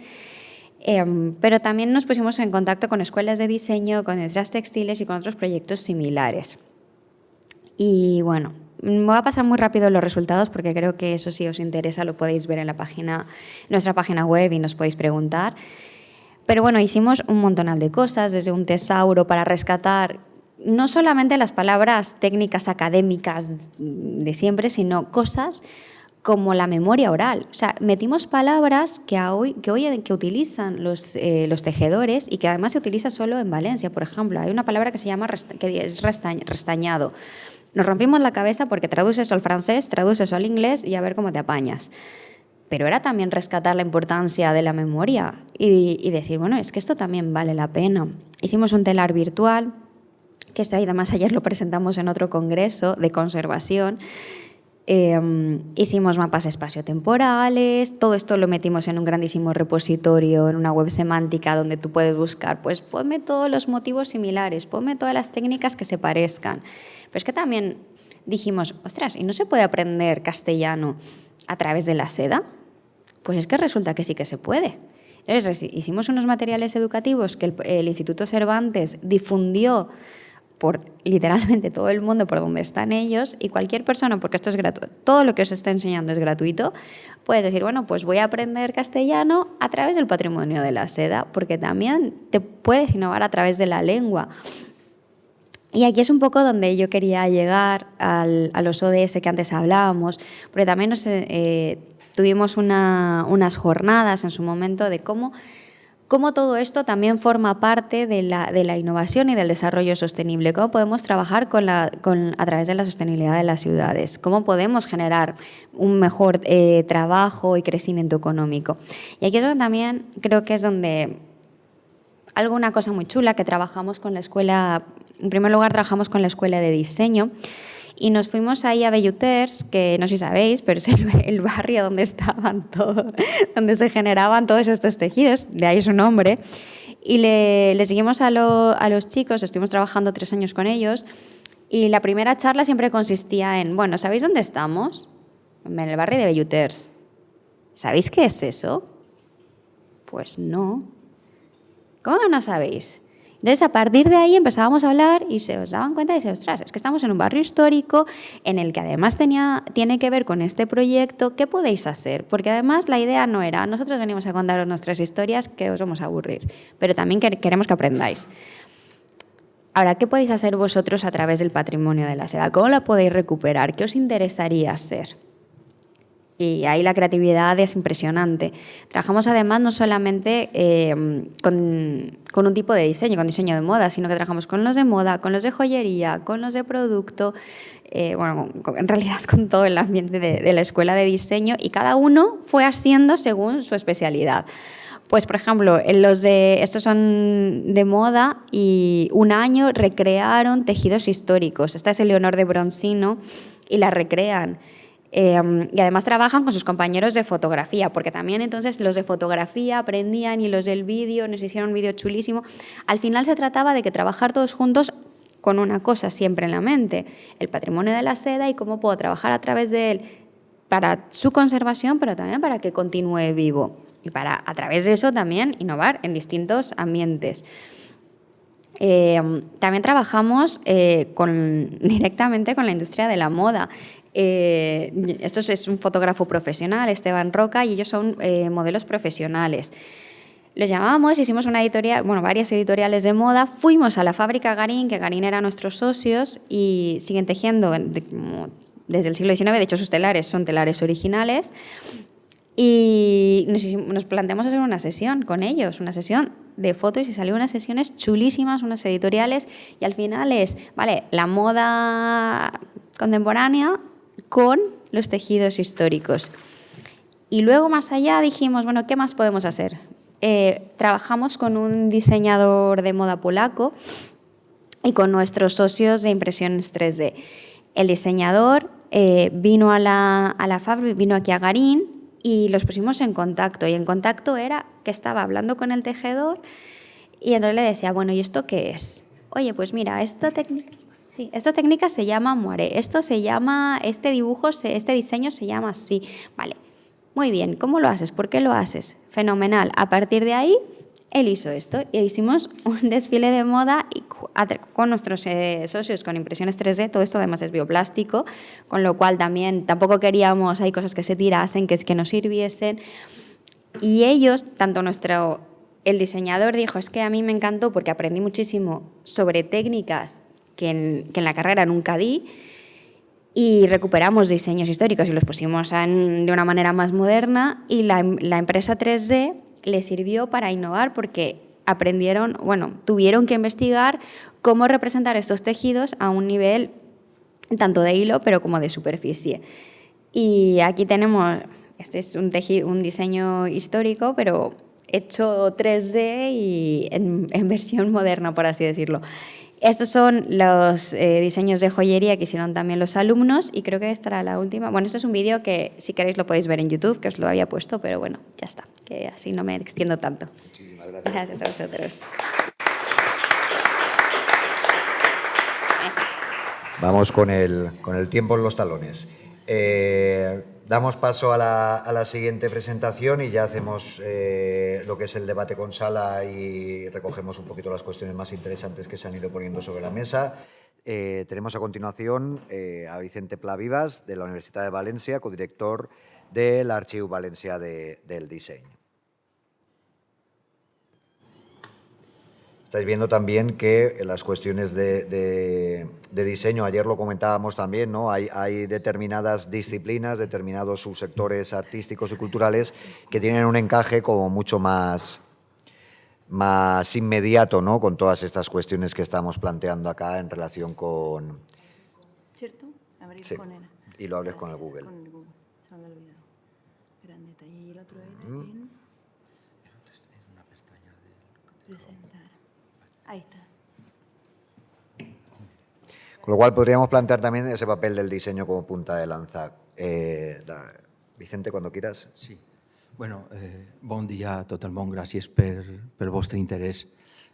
pero también nos pusimos en contacto con escuelas de diseño, con industrias textiles y con otros proyectos similares. Y bueno, voy a pasar muy rápido los resultados porque creo que eso, si os interesa, lo podéis ver en nuestra página web y nos podéis preguntar. Pero bueno, hicimos un montonal de cosas, desde un tesauro para rescatar no solamente las palabras técnicas académicas de siempre, sino cosas como la memoria oral. O sea, metimos palabras que utilizan los tejedores y que además se utiliza solo en Valencia. Por ejemplo, hay una palabra que se llama restañado. Nos rompimos la cabeza porque traduces al francés, traduces al inglés y a ver cómo te apañas. Pero era también rescatar la importancia de la memoria y decir, bueno, es que esto también vale la pena. Hicimos un telar virtual, que esto además ayer lo presentamos en otro congreso de conservación. Hicimos mapas espaciotemporales, todo esto lo metimos en un grandísimo repositorio, en una web semántica donde tú puedes buscar, pues ponme todos los motivos similares, ponme todas las técnicas que se parezcan. Pero es que también dijimos, ostras, ¿y no se puede aprender castellano a través de la seda? Pues es que resulta que sí que se puede. Entonces, hicimos unos materiales educativos que el Instituto Cervantes difundió por literalmente todo el mundo por donde están ellos, y cualquier persona, porque esto es gratuito, todo lo que os está enseñando es gratuito, puedes decir, bueno, pues voy a aprender castellano a través del patrimonio de la seda, porque también te puedes innovar a través de la lengua. Y aquí es un poco donde yo quería llegar a los ODS que antes hablábamos, porque también tuvimos unas jornadas en su momento de cómo todo esto también forma parte de la innovación y del desarrollo sostenible, cómo podemos trabajar a través de la sostenibilidad de las ciudades, cómo podemos generar un mejor trabajo y crecimiento económico. Y aquí es donde también creo que es donde alguna cosa muy chula que trabajamos con la escuela, en primer lugar trabajamos con la escuela de diseño, y nos fuimos ahí a Belluters, que no sé si sabéis, pero es el barrio donde donde se generaban todos estos tejidos, de ahí su nombre. Y le seguimos a los chicos, estuvimos trabajando 3 años con ellos, y la primera charla siempre consistía en, bueno, ¿sabéis dónde estamos? En el barrio de Belluters. ¿Sabéis qué es eso? Pues no. ¿Cómo que no sabéis? Entonces, a partir de ahí empezábamos a hablar y se os daban cuenta y se ostras, es que estamos en un barrio histórico en el que además tiene que ver con este proyecto, ¿qué podéis hacer? Porque además la idea no era, nosotros venimos a contaros nuestras historias que os vamos a aburrir, pero también queremos que aprendáis. Ahora, ¿qué podéis hacer vosotros a través del patrimonio de la seda? ¿Cómo la podéis recuperar? ¿Qué os interesaría hacer? Y ahí la creatividad es impresionante. Trabajamos además no solamente con un tipo de diseño, con diseño de moda, sino que trabajamos con los de moda, con los de joyería, con los de producto, en realidad con todo el ambiente de la escuela de diseño, y cada uno fue haciendo según su especialidad. Pues, por ejemplo, estos son de moda y un año recrearon tejidos históricos. Esta es Eleonor de Bronsino y la recrean. Y además trabajan con sus compañeros de fotografía, porque también entonces los de fotografía aprendían y los del vídeo nos hicieron un vídeo chulísimo. Al final se trataba de que trabajar todos juntos con una cosa siempre en la mente, el patrimonio de la seda y cómo puedo trabajar a través de él para su conservación, pero también para que continúe vivo y para a través de eso también innovar en distintos ambientes. También trabajamos directamente con la industria de la moda. Esto es un fotógrafo profesional, Esteban Roca, y ellos son modelos profesionales. Los llamamos, hicimos una editorial, bueno, varias editoriales de moda, fuimos a la fábrica Garín, que Garín eran nuestros socios, y siguen tejiendo desde el siglo XIX, de hecho sus telares son telares originales, y nos planteamos hacer una sesión con ellos, una sesión de fotos, y salió unas sesiones chulísimas, unas editoriales, y al final es, vale, la moda contemporánea con los tejidos históricos. Y luego más allá dijimos, bueno, ¿qué más podemos hacer? Trabajamos con un diseñador de moda polaco y con nuestros socios de impresiones 3D. El diseñador vino a la fábrica, vino aquí a Garín y los pusimos en contacto. Y en contacto era que estaba hablando con el tejedor y entonces le decía, bueno, ¿y esto qué es? Oye, pues mira, esta técnica se llama moiré, este diseño se llama así. Vale. Muy bien, ¿cómo lo haces? ¿Por qué lo haces? Fenomenal. A partir de ahí, él hizo esto y hicimos un desfile de moda con nuestros socios con impresiones 3D. Todo esto además es bioplástico, con lo cual también tampoco queríamos, hay cosas que se tirasen, que nos sirviesen. Y ellos, el diseñador dijo, es que a mí me encantó porque aprendí muchísimo sobre técnicas que en la carrera nunca di, y recuperamos diseños históricos y los pusimos de una manera más moderna, y la empresa 3D le sirvió para innovar porque tuvieron que investigar cómo representar estos tejidos a un nivel tanto de hilo pero como de superficie. Y aquí tenemos, este es un diseño histórico pero hecho 3D y en versión moderna, por así decirlo. Estos son los diseños de joyería que hicieron también los alumnos, y creo que esta era la última. Bueno, este es un vídeo que si queréis lo podéis ver en YouTube, que os lo había puesto, pero bueno, ya está, que así no me extiendo tanto. Muchísimas gracias. Gracias a vosotros. Vamos con el tiempo en los talones. Damos paso a la siguiente presentación y ya hacemos lo que es el debate con sala y recogemos un poquito las cuestiones más interesantes que se han ido poniendo sobre la mesa. Tenemos a continuación a Vicente Pla Vivas, de la Universitat de València, codirector del Arxiu Valencià del Disseny. Estáis viendo también que las cuestiones de diseño, ayer lo comentábamos también, ¿no? Hay determinadas disciplinas, determinados subsectores artísticos y culturales que tienen un encaje como mucho más inmediato, ¿no? Con todas estas cuestiones que estamos planteando acá en relación con... ¿Cierto? Abrir Sí, con él. y lo hables con el Google. Con el Google, se me había olvidado. Grandeta. Y el otro era en... Presentar. Ahí está. Con lo cual podríamos plantear también ese papel del diseño como punta de lanza. Vicente, cuando quieras. Sí. Bueno, bon dia a tot el món. Gràcies pel vostre interès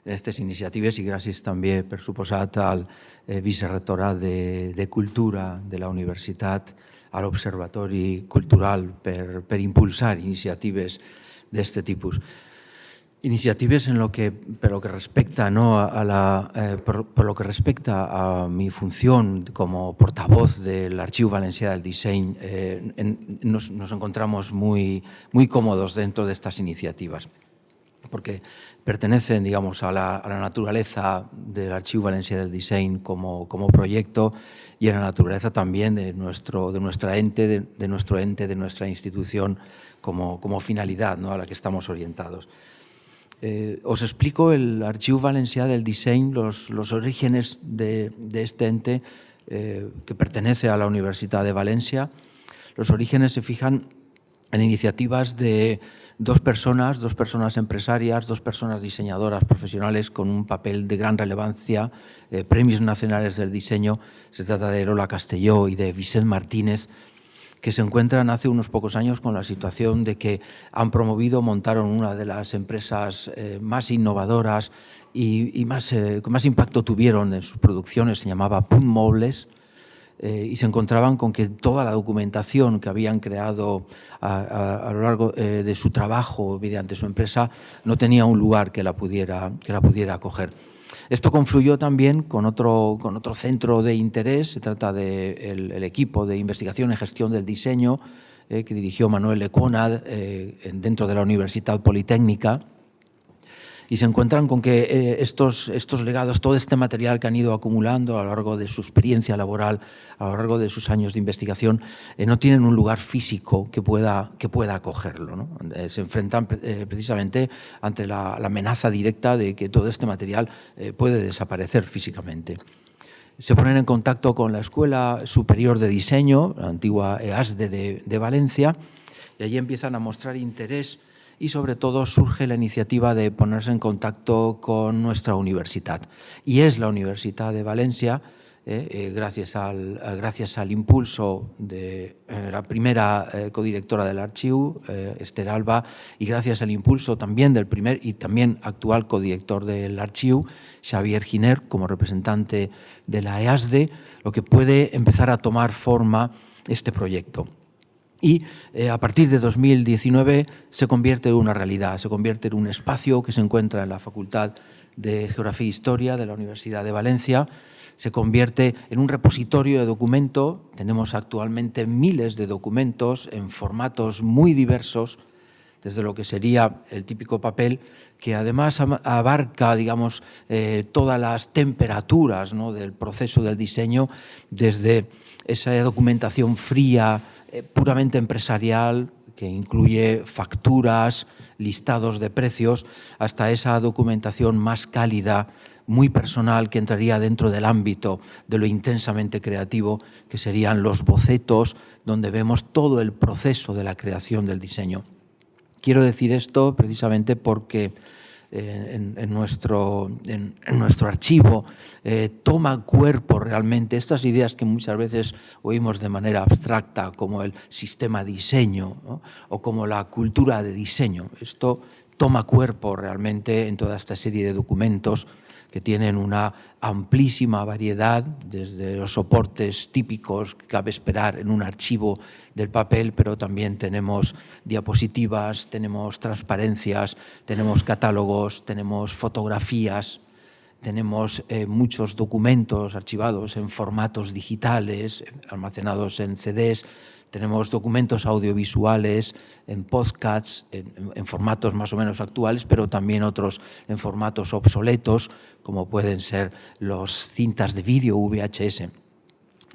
en aquestes iniciatives i gràcies també, per suposat, al vicerrectorat de Cultura de la Universitat, a l'Observatori Cultural, per impulsar iniciatives d'aquest tipus. Iniciatives en lo que, por lo que respecta, ¿no? Por lo que respecta a mi función como portavoz del Arxiu Valencià del Disseny, nos encontramos muy cómodos dentro de estas iniciativas, porque pertenecen, digamos, a la naturaleza del Arxiu Valencià del Disseny como proyecto y a la naturaleza también de nuestra institución como finalidad, ¿no? A la que estamos orientados. Os explico el Arxiu Valencià del Disseny, los orígenes de este ente que pertenece a la Universitat de Valencia. Los orígenes se fijan en iniciativas de dos personas empresarias, dos personas diseñadoras profesionales con un papel de gran relevancia, premios nacionales del diseño. Se trata de Lola Castelló y de Vicent Martínez, que se encuentran hace unos pocos años con la situación de que montaron una de las empresas más innovadoras y que más impacto tuvieron en sus producciones, se llamaba Punt Mobles, y se encontraban con que toda la documentación que habían creado a lo largo de su trabajo mediante su empresa no tenía un lugar que la pudiera acoger. Esto confluyó también con otro centro de interés. Se trata del equipo de investigación y gestión del diseño que dirigió Manuel Lecuona dentro de la Universitat Politécnica. Y se encuentran con que estos legados, todo este material que han ido acumulando a lo largo de su experiencia laboral, a lo largo de sus años de investigación, no tienen un lugar físico que pueda acogerlo, ¿no? Se enfrentan precisamente ante la amenaza directa de que todo este material puede desaparecer físicamente. Se ponen en contacto con la Escuela Superior de Diseño, la antigua EASDE de Valencia, y allí empiezan a mostrar interés. Y sobre todo surge la iniciativa de ponerse en contacto con nuestra universidad. Y es la Universidad de Valencia, gracias al impulso de la primera codirectora del Archiu, Esther Alba, y gracias al impulso también del primer y también actual codirector del Archiu, Xavier Giner, como representante de la EASDE, lo que puede empezar a tomar forma este proyecto. Y a partir de 2019 se convierte en una realidad, se convierte en un espacio que se encuentra en la Facultad de Geografía e Historia de la Universidad de Valencia, se convierte en un repositorio de documento. Tenemos actualmente miles de documentos en formatos muy diversos, desde lo que sería el típico papel, que además abarca, digamos, todas las temperaturas, ¿no?, del proceso del diseño, desde esa documentación fría, puramente empresarial, que incluye facturas, listados de precios, hasta esa documentación más cálida, muy personal, que entraría dentro del ámbito de lo intensamente creativo, que serían los bocetos, donde vemos todo el proceso de la creación del diseño. Quiero decir esto precisamente porque en nuestro archivo toma cuerpo realmente estas ideas que muchas veces oímos de manera abstracta, como el sistema diseño, ¿no?, o como la cultura de diseño. Esto toma cuerpo realmente en toda esta serie de documentos que tienen una amplísima variedad, desde los soportes típicos que cabe esperar en un archivo del papel, pero también tenemos diapositivas, tenemos transparencias, tenemos catálogos, tenemos fotografías, tenemos muchos documentos archivados en formatos digitales, almacenados en CDs, tenemos documentos audiovisuales en podcasts, en formatos más o menos actuales, pero también otros en formatos obsoletos, como pueden ser los cintas de vídeo VHS.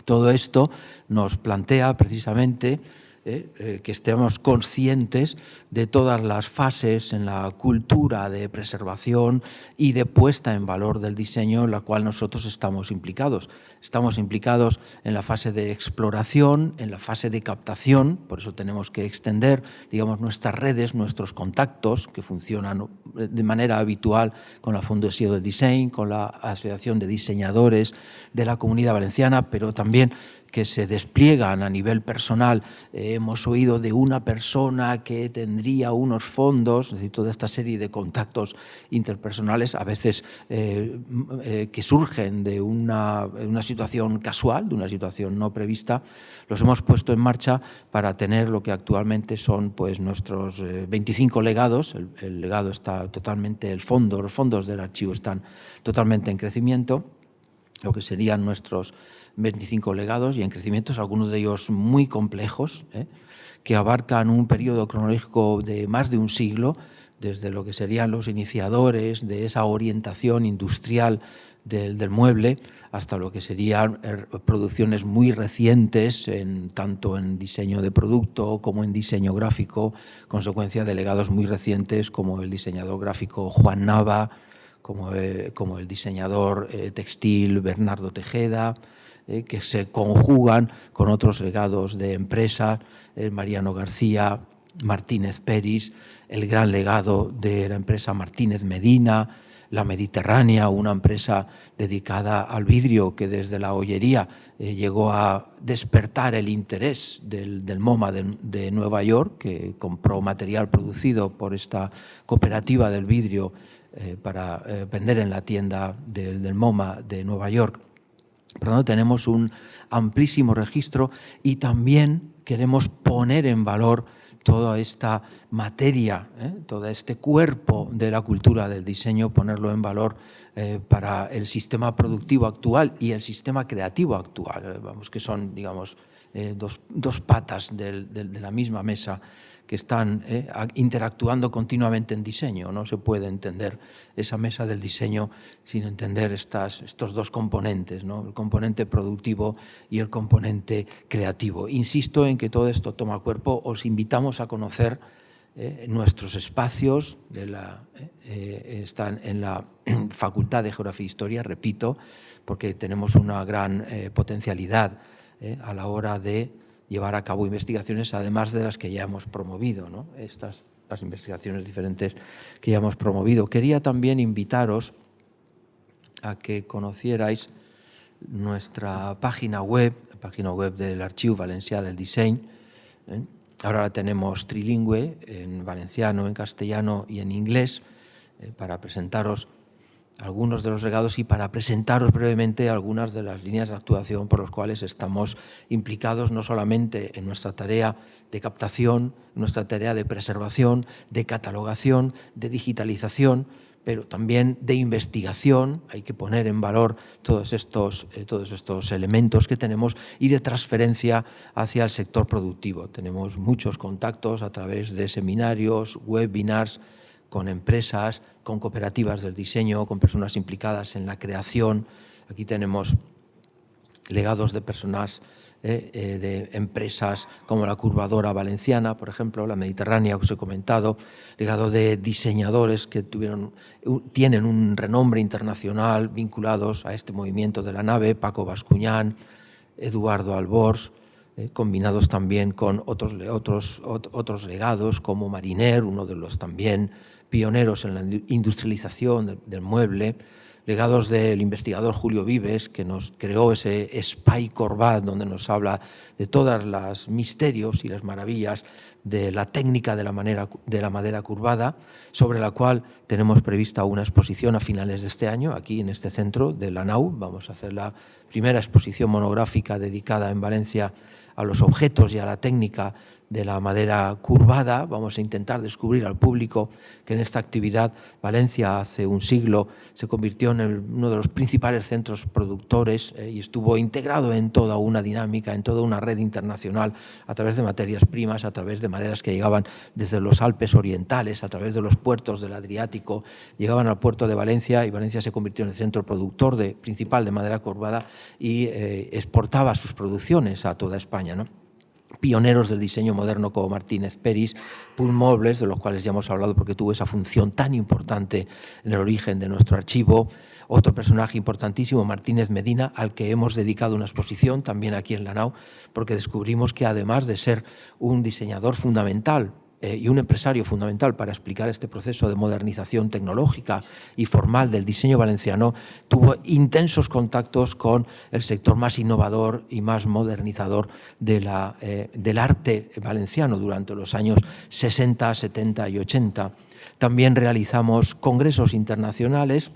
Todo esto nos plantea precisamente que estemos conscientes de todas las fases en la cultura de preservación y de puesta en valor del diseño en la cual nosotros estamos implicados. Estamos implicados en la fase de exploración, en la fase de captación, por eso tenemos que extender, digamos, nuestras redes, nuestros contactos, que funcionan de manera habitual con la Fundació del Disseny, con la Asociación de Diseñadores de la Comunidad Valenciana, pero también que se despliegan a nivel personal. Hemos oído de una persona que tendría unos fondos, es decir, toda esta serie de contactos interpersonales, a veces que surgen de una situación casual, de una situación no prevista, los hemos puesto en marcha para tener lo que actualmente son, pues, nuestros 25 legados. El legado está totalmente, los fondos del archivo están totalmente en crecimiento, lo que serían nuestros 25 legados, y en crecimientos, algunos de ellos muy complejos, que abarcan un periodo cronológico de más de un siglo, desde lo que serían los iniciadores de esa orientación industrial del mueble hasta lo que serían producciones muy recientes, tanto en diseño de producto como en diseño gráfico, consecuencia de legados muy recientes como el diseñador gráfico Juan Nava, como el diseñador textil Bernardo Tejeda, que se conjugan con otros legados de empresas, Mariano García, Martínez Peris, el gran legado de la empresa Martínez Medina, La Mediterránea, una empresa dedicada al vidrio que desde la ollería llegó a despertar el interés del MoMA de Nueva York, que compró material producido por esta cooperativa del vidrio para vender en la tienda del MoMA de Nueva York. Por lo tanto, tenemos un amplísimo registro y también queremos poner en valor toda esta materia, todo este cuerpo de la cultura del diseño, ponerlo en valor para el sistema productivo actual y el sistema creativo actual. Vamos, que son, digamos, dos patas de la misma mesa que están interactuando continuamente en diseño. No se puede entender esa mesa del diseño sin entender estos dos componentes, ¿no? El componente productivo y el componente creativo. Insisto en que todo esto toma cuerpo. Os invitamos a conocer nuestros espacios, están en la Facultad de Geografía e Historia, repito, porque tenemos una gran potencialidad a la hora de llevar a cabo investigaciones, además de las que ya hemos promovido, ¿no? Las investigaciones diferentes que ya hemos promovido. Quería también invitaros a que conocierais nuestra página web, la página web del Archiu Valencià del Disseny. Ahora la tenemos trilingüe, en valenciano, en castellano y en inglés, para presentaros algunos de los legados y para presentaros brevemente algunas de las líneas de actuación por las cuales estamos implicados, no solamente en nuestra tarea de captación, nuestra tarea de preservación, de catalogación, de digitalización, pero también de investigación. Hay que poner en valor todos estos elementos que tenemos, y de transferencia hacia el sector productivo. Tenemos muchos contactos a través de seminarios, webinars, con empresas, con cooperativas del diseño, con personas implicadas en la creación. Aquí tenemos legados de personas, de empresas como la Curvadora Valenciana, por ejemplo, la Mediterránea, que os he comentado, legado de diseñadores que tienen un renombre internacional vinculados a este movimiento de la nave, Paco Bascuñán, Eduardo Albors, combinados también con otros legados como Mariner, uno de los también pioneros en la industrialización del mueble, legados del investigador Julio Vives, que nos creó ese Espai Corbat, donde nos habla de todos los misterios y las maravillas de la técnica de la madera curvada, sobre la cual tenemos prevista una exposición a finales de este año, aquí en este centro de la NAU. Vamos a hacer la primera exposición monográfica dedicada en Valencia a los objetos y a la técnica de la madera curvada. Vamos a intentar descubrir al público que en esta actividad Valencia hace un siglo se convirtió en uno de los principales centros productores y estuvo integrado en toda una dinámica, en toda una red internacional, a través de materias primas, a través de maderas que llegaban desde los Alpes orientales, a través de los puertos del Adriático, llegaban al puerto de Valencia, y Valencia se convirtió en el centro productor principal de madera curvada y exportaba sus producciones a toda España, ¿no? Pioneros del diseño moderno como Martínez Peris, Puig Mobles, de los cuales ya hemos hablado porque tuvo esa función tan importante en el origen de nuestro archivo. Otro personaje importantísimo, Martínez Medina, al que hemos dedicado una exposición también aquí en la NAU, porque descubrimos que además de ser un diseñador fundamental y un empresario fundamental para explicar este proceso de modernización tecnológica y formal del diseño valenciano, tuvo intensos contactos con el sector más innovador y más modernizador del arte valenciano durante los años 60, 70 y 80. También realizamos congresos internacionales.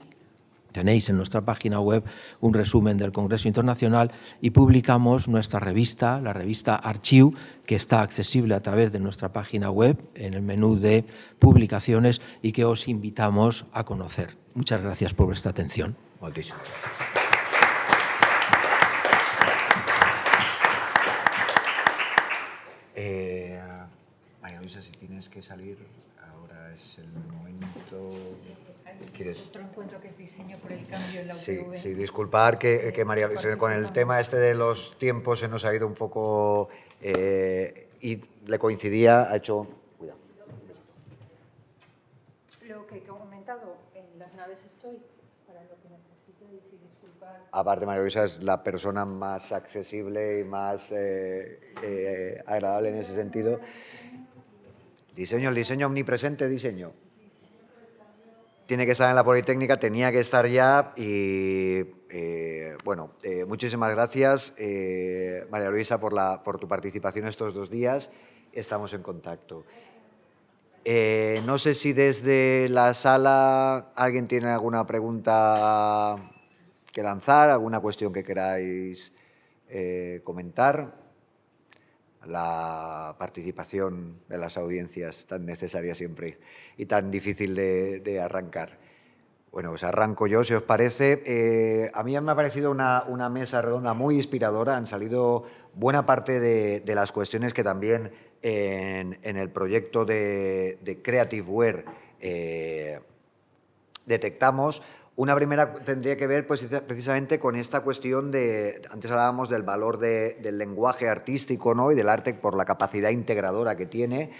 Tenéis en nuestra página web un resumen del Congreso Internacional, y publicamos nuestra revista, la revista Archiu, que está accesible a través de nuestra página web en el menú de publicaciones y que os invitamos a conocer. Muchas gracias por vuestra atención. Moltíssimes gràcies. María Luisa, si tienes que salir, ahora es el momento. ¿Quieres? Otro encuentro que es diseño por el cambio en la UPV. Sí, disculpar que María Luisa, con el tema este de los tiempos se nos ha ido un poco y le coincidía, ha hecho... Cuidado. Lo que he comentado, en las naves estoy para lo que necesitéis, y disculpar. Aparte, María Luisa es la persona más accesible y más agradable en ese sentido. El diseño omnipresente, diseño. Tiene que estar en la Politécnica, tenía que estar ya y, muchísimas gracias, María Luisa, por tu participación estos 2 días. Estamos en contacto. No sé si desde la sala alguien tiene alguna pregunta que lanzar, alguna cuestión que queráis comentar. la participación de las audiencias tan necesaria siempre y tan difícil de arrancar. Bueno, pues arranco yo, si os parece. A mí me ha parecido una mesa redonda muy inspiradora. Han salido buena parte de las cuestiones que también en el proyecto de Creativeware detectamos. Una primera tendría que ver pues, precisamente con esta cuestión de, antes hablábamos del valor del lenguaje artístico, ¿no? Y del arte por la capacidad integradora que tiene.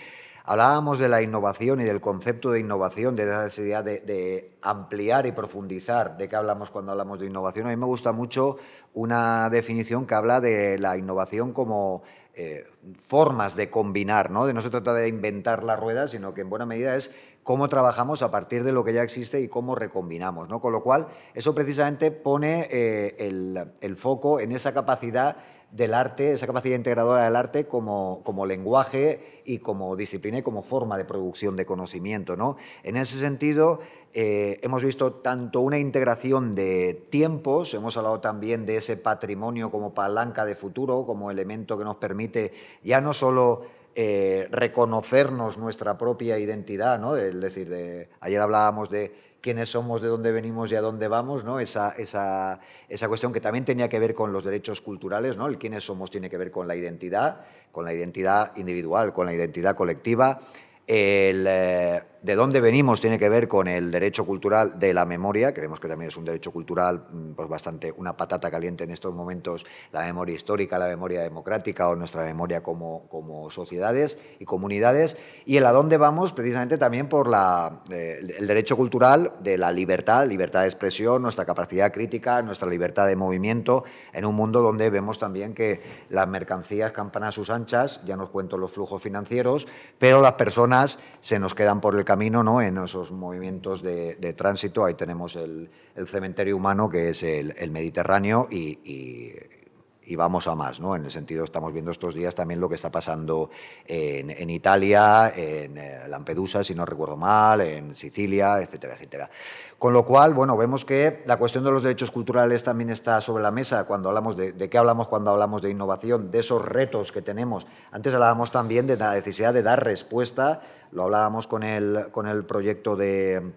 Hablábamos de la innovación y del concepto de innovación, de la necesidad de ampliar y profundizar. ¿De qué hablamos cuando hablamos de innovación? A mí me gusta mucho una definición que habla de la innovación como formas de combinar, ¿no? No se trata de inventar la rueda, sino que en buena medida es cómo trabajamos a partir de lo que ya existe y cómo recombinamos, ¿no? Con lo cual, eso precisamente pone el foco en esa capacidad del arte, esa capacidad integradora del arte como lenguaje y como disciplina y como forma de producción de conocimiento, ¿no? En ese sentido, hemos visto tanto una integración de tiempos, hemos hablado también de ese patrimonio como palanca de futuro, como elemento que nos permite ya no solo reconocernos nuestra propia identidad, ¿no? Es decir, ayer hablábamos de quiénes somos, de dónde venimos y a dónde vamos, ¿no? Esa cuestión que también tenía que ver con los derechos culturales, ¿no? El quiénes somos tiene que ver con la identidad individual, con la identidad colectiva. De dónde venimos tiene que ver con el derecho cultural de la memoria, que vemos que también es un derecho cultural pues bastante una patata caliente en estos momentos, la memoria histórica, la memoria democrática o nuestra memoria como sociedades y comunidades, y el a dónde vamos precisamente también por el derecho cultural de la libertad de expresión, nuestra capacidad crítica, nuestra libertad de movimiento, en un mundo donde vemos también que las mercancías campan a sus anchas, ya nos cuento los flujos financieros, pero las personas se nos quedan por el camino, ¿no? En esos movimientos de tránsito. Ahí tenemos el cementerio humano, que es el Mediterráneo, y vamos a más, ¿no? En el sentido, estamos viendo estos días también lo que está pasando en Italia, en Lampedusa, si no recuerdo mal, en Sicilia, etcétera, etcétera. Con lo cual, bueno, vemos que la cuestión de los derechos culturales también está sobre la mesa cuando hablamos de qué hablamos cuando hablamos de innovación, de esos retos que tenemos. Antes hablábamos también de la necesidad de dar respuesta, lo hablábamos con el proyecto del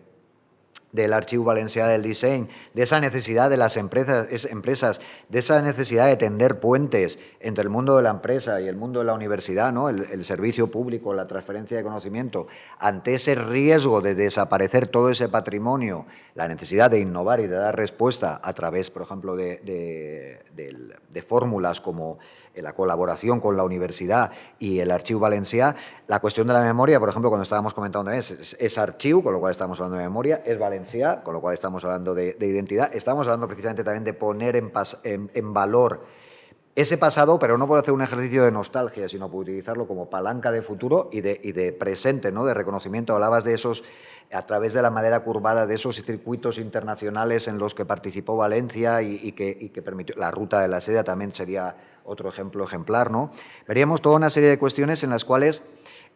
Archiu Valencià del Disseny, de esa necesidad de las empresas, de esa necesidad de tender puentes entre el mundo de la empresa y el mundo de la universidad, ¿no? El servicio público, la transferencia de conocimiento, ante ese riesgo de desaparecer todo ese patrimonio, la necesidad de innovar y de dar respuesta a través, por ejemplo, de fórmulas como la colaboración con la universidad y el Archiu Valencià. La cuestión de la memoria, por ejemplo, cuando estábamos comentando es Archiu, con lo cual estamos hablando de memoria, es Valencià, con lo cual estamos hablando de identidad. Estamos hablando precisamente también de poner en valor ese pasado, pero no por hacer un ejercicio de nostalgia, sino por utilizarlo como palanca de futuro y de presente, ¿no? De reconocimiento. Hablabas de esos, a través de la madera curvada, de esos circuitos internacionales en los que participó Valencia y que permitió. La ruta de la seda también sería otro ejemplar, ¿no? Veríamos toda una serie de cuestiones en las cuales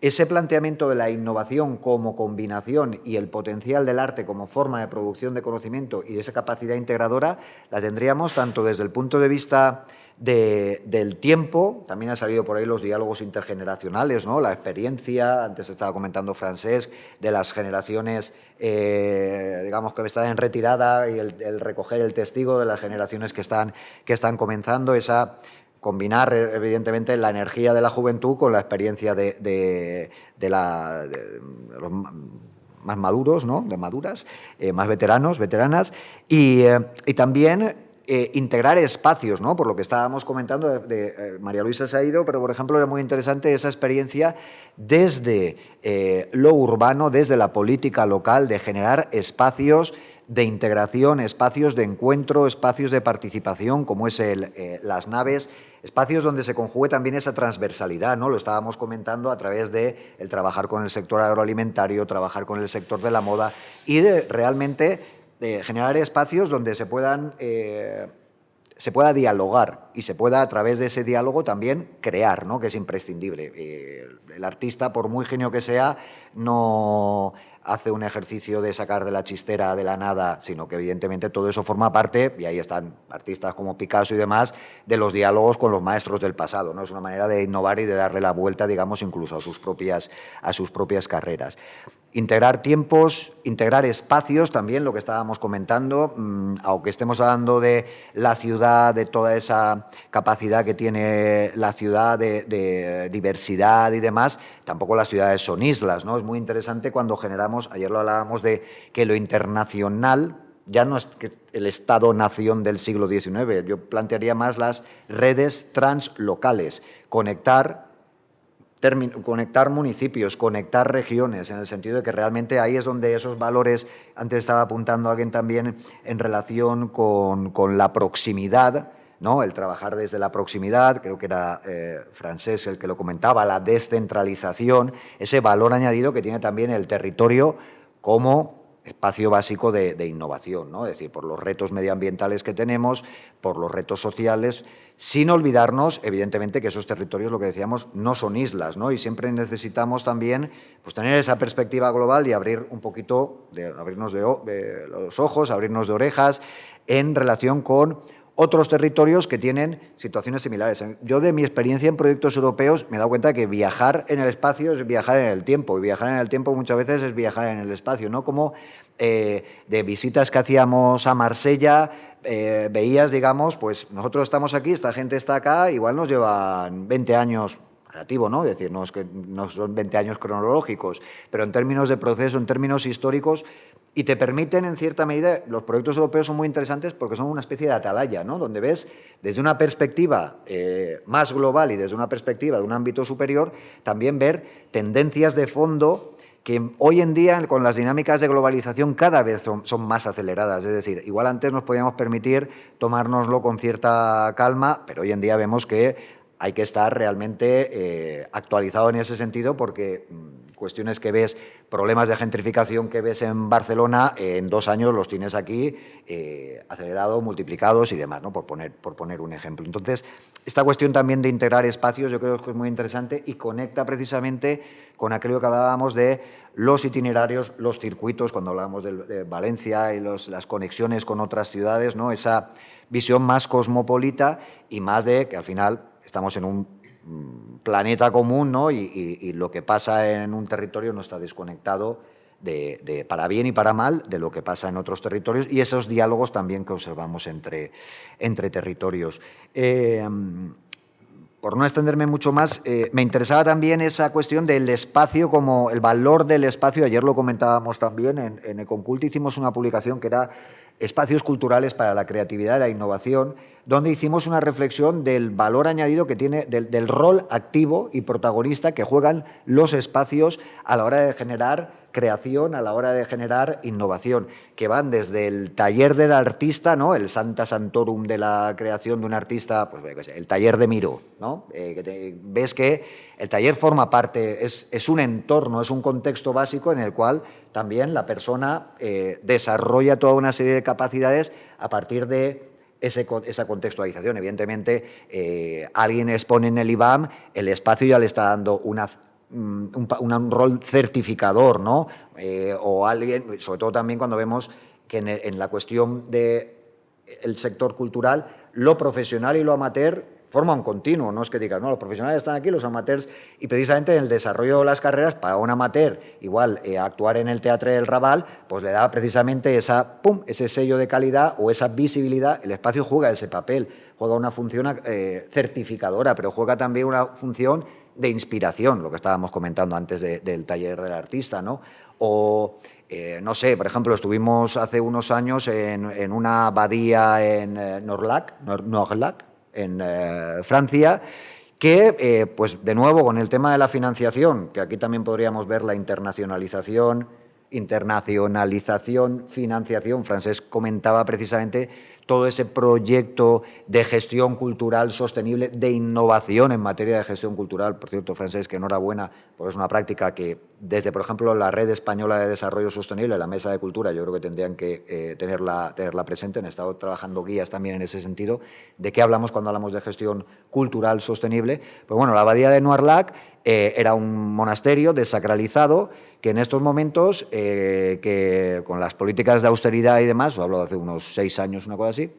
ese planteamiento de la innovación como combinación y el potencial del arte como forma de producción de conocimiento y de esa capacidad integradora la tendríamos tanto desde el punto de vista del tiempo, también han salido por ahí los diálogos intergeneracionales, ¿no? La experiencia, antes estaba comentando Francesc, de las generaciones, digamos, que están en retirada y el recoger el testigo de las generaciones que están comenzando, combinar, evidentemente, la energía de la juventud con la experiencia de los más maduros, ¿no? De maduras, más veteranas, y también integrar espacios, ¿no? Por lo que estábamos comentando, María Luisa se ha ido, pero, por ejemplo, era muy interesante esa experiencia desde lo urbano, desde la política local, de generar espacios de integración, espacios de encuentro, espacios de participación, como es las naves, espacios donde se conjugue también esa transversalidad, ¿no? Lo estábamos comentando a través de el trabajar con el sector agroalimentario, trabajar con el sector de la moda y de realmente generar espacios donde se pueda dialogar y se pueda, a través de ese diálogo, también crear, ¿no? Que es imprescindible. El artista, por muy genio que sea, no hace un ejercicio de sacar de la chistera de la nada, sino que evidentemente todo eso forma parte, y ahí están artistas como Picasso y demás, de los diálogos con los maestros del pasado, ¿no? Es una manera de innovar y de darle la vuelta, digamos, incluso a sus propias carreras. Integrar tiempos, integrar espacios, también lo que estábamos comentando, aunque estemos hablando de la ciudad, de toda esa capacidad que tiene la ciudad de diversidad y demás, tampoco las ciudades son islas, ¿no? Es muy interesante cuando generamos, ayer lo hablábamos de que lo internacional ya no es el Estado-nación del siglo XIX, yo plantearía más las redes translocales, conectar municipios, conectar regiones, en el sentido de que realmente ahí es donde esos valores, antes estaba apuntando alguien también en relación con la proximidad, ¿no? El trabajar desde la proximidad, creo que era Francés el que lo comentaba, la descentralización, ese valor añadido que tiene también el territorio como espacio básico de innovación, ¿no? Es decir, por los retos medioambientales que tenemos, por los retos sociales, sin olvidarnos, evidentemente, que esos territorios, lo que decíamos, no son islas, ¿no? Y siempre necesitamos también pues, tener esa perspectiva global y abrir un poquito, abrirnos de los ojos, abrirnos de orejas, en relación con otros territorios que tienen situaciones similares. Yo, de mi experiencia en proyectos europeos, me he dado cuenta que viajar en el espacio es viajar en el tiempo, y viajar en el tiempo muchas veces es viajar en el espacio, ¿no? Como de visitas que hacíamos a Marsella, veías, digamos, pues nosotros estamos aquí, esta gente está acá, igual nos llevan 20 años relativo, ¿no? Es decir, no es que no son 20 años cronológicos, pero en términos de proceso, en términos históricos, y te permiten, en cierta medida, los proyectos europeos son muy interesantes porque son una especie de atalaya, ¿no? Donde ves desde una perspectiva más global y desde una perspectiva de un ámbito superior, también ver tendencias de fondo que hoy en día, con las dinámicas de globalización, cada vez son más aceleradas. Es decir, igual antes nos podíamos permitir tomárnoslo con cierta calma, pero hoy en día vemos que hay que estar realmente actualizado en ese sentido, porque cuestiones que ves, problemas de gentrificación que ves en Barcelona, en 2 años los tienes aquí acelerados, multiplicados y demás, ¿no? Por poner un ejemplo. Entonces, esta cuestión también de integrar espacios yo creo que es muy interesante y conecta precisamente con aquello que hablábamos de los itinerarios, los circuitos, cuando hablábamos de Valencia y las conexiones con otras ciudades, ¿no? Esa visión más cosmopolita y más de que al final estamos en un planeta común, ¿no? Y lo que pasa en un territorio no está desconectado para bien y para mal de lo que pasa en otros territorios, y esos diálogos también que observamos entre territorios. Por no extenderme mucho más, me interesaba también esa cuestión del espacio, como el valor del espacio. Ayer lo comentábamos también, en Econcult hicimos una publicación que era Espacios culturales para la creatividad y la innovación, donde hicimos una reflexión del valor añadido que tiene, del rol activo y protagonista que juegan los espacios a la hora de generar creación, a la hora de generar innovación, que van desde el taller del artista, ¿no? El Santa Santorum de la creación de un artista, pues el taller de Miró, ¿no? Ves que el taller forma parte, es un entorno, es un contexto básico en el cual también la persona desarrolla toda una serie de capacidades a partir de esa contextualización. Evidentemente, alguien expone en el IBAM, el espacio ya le está dando un rol certificador, ¿no? O alguien, sobre todo también cuando vemos que en la cuestión del sector cultural, lo profesional y lo amateur forma un continuo, no es que digas, no, los profesionales están aquí, los amateurs, y precisamente en el desarrollo de las carreras, para un amateur, igual actuar en el Teatre del Raval, pues le da precisamente ese sello de calidad o esa visibilidad. El espacio juega ese papel, juega una función certificadora, pero juega también una función de inspiración, lo que estábamos comentando antes del taller del artista, ¿no? O, no sé, por ejemplo, estuvimos hace unos años en una abadía en Norlac, en Francia, que, pues de nuevo, con el tema de la financiación, que aquí también podríamos ver la internacionalización, financiación. Francés comentaba precisamente todo ese proyecto de gestión cultural sostenible, de innovación en materia de gestión cultural. Por cierto, Francés, que enhorabuena, porque es una práctica que desde, por ejemplo, la Red Española de Desarrollo Sostenible, la Mesa de Cultura, yo creo que tendrían que tenerla presente. Han estado trabajando guías también en ese sentido. ¿De qué hablamos cuando hablamos de gestión cultural sostenible? Pues bueno, la abadía de Noirlac era un monasterio desacralizado que en estos momentos, que con las políticas de austeridad y demás, os hablo de hace unos 6 años, una cosa así,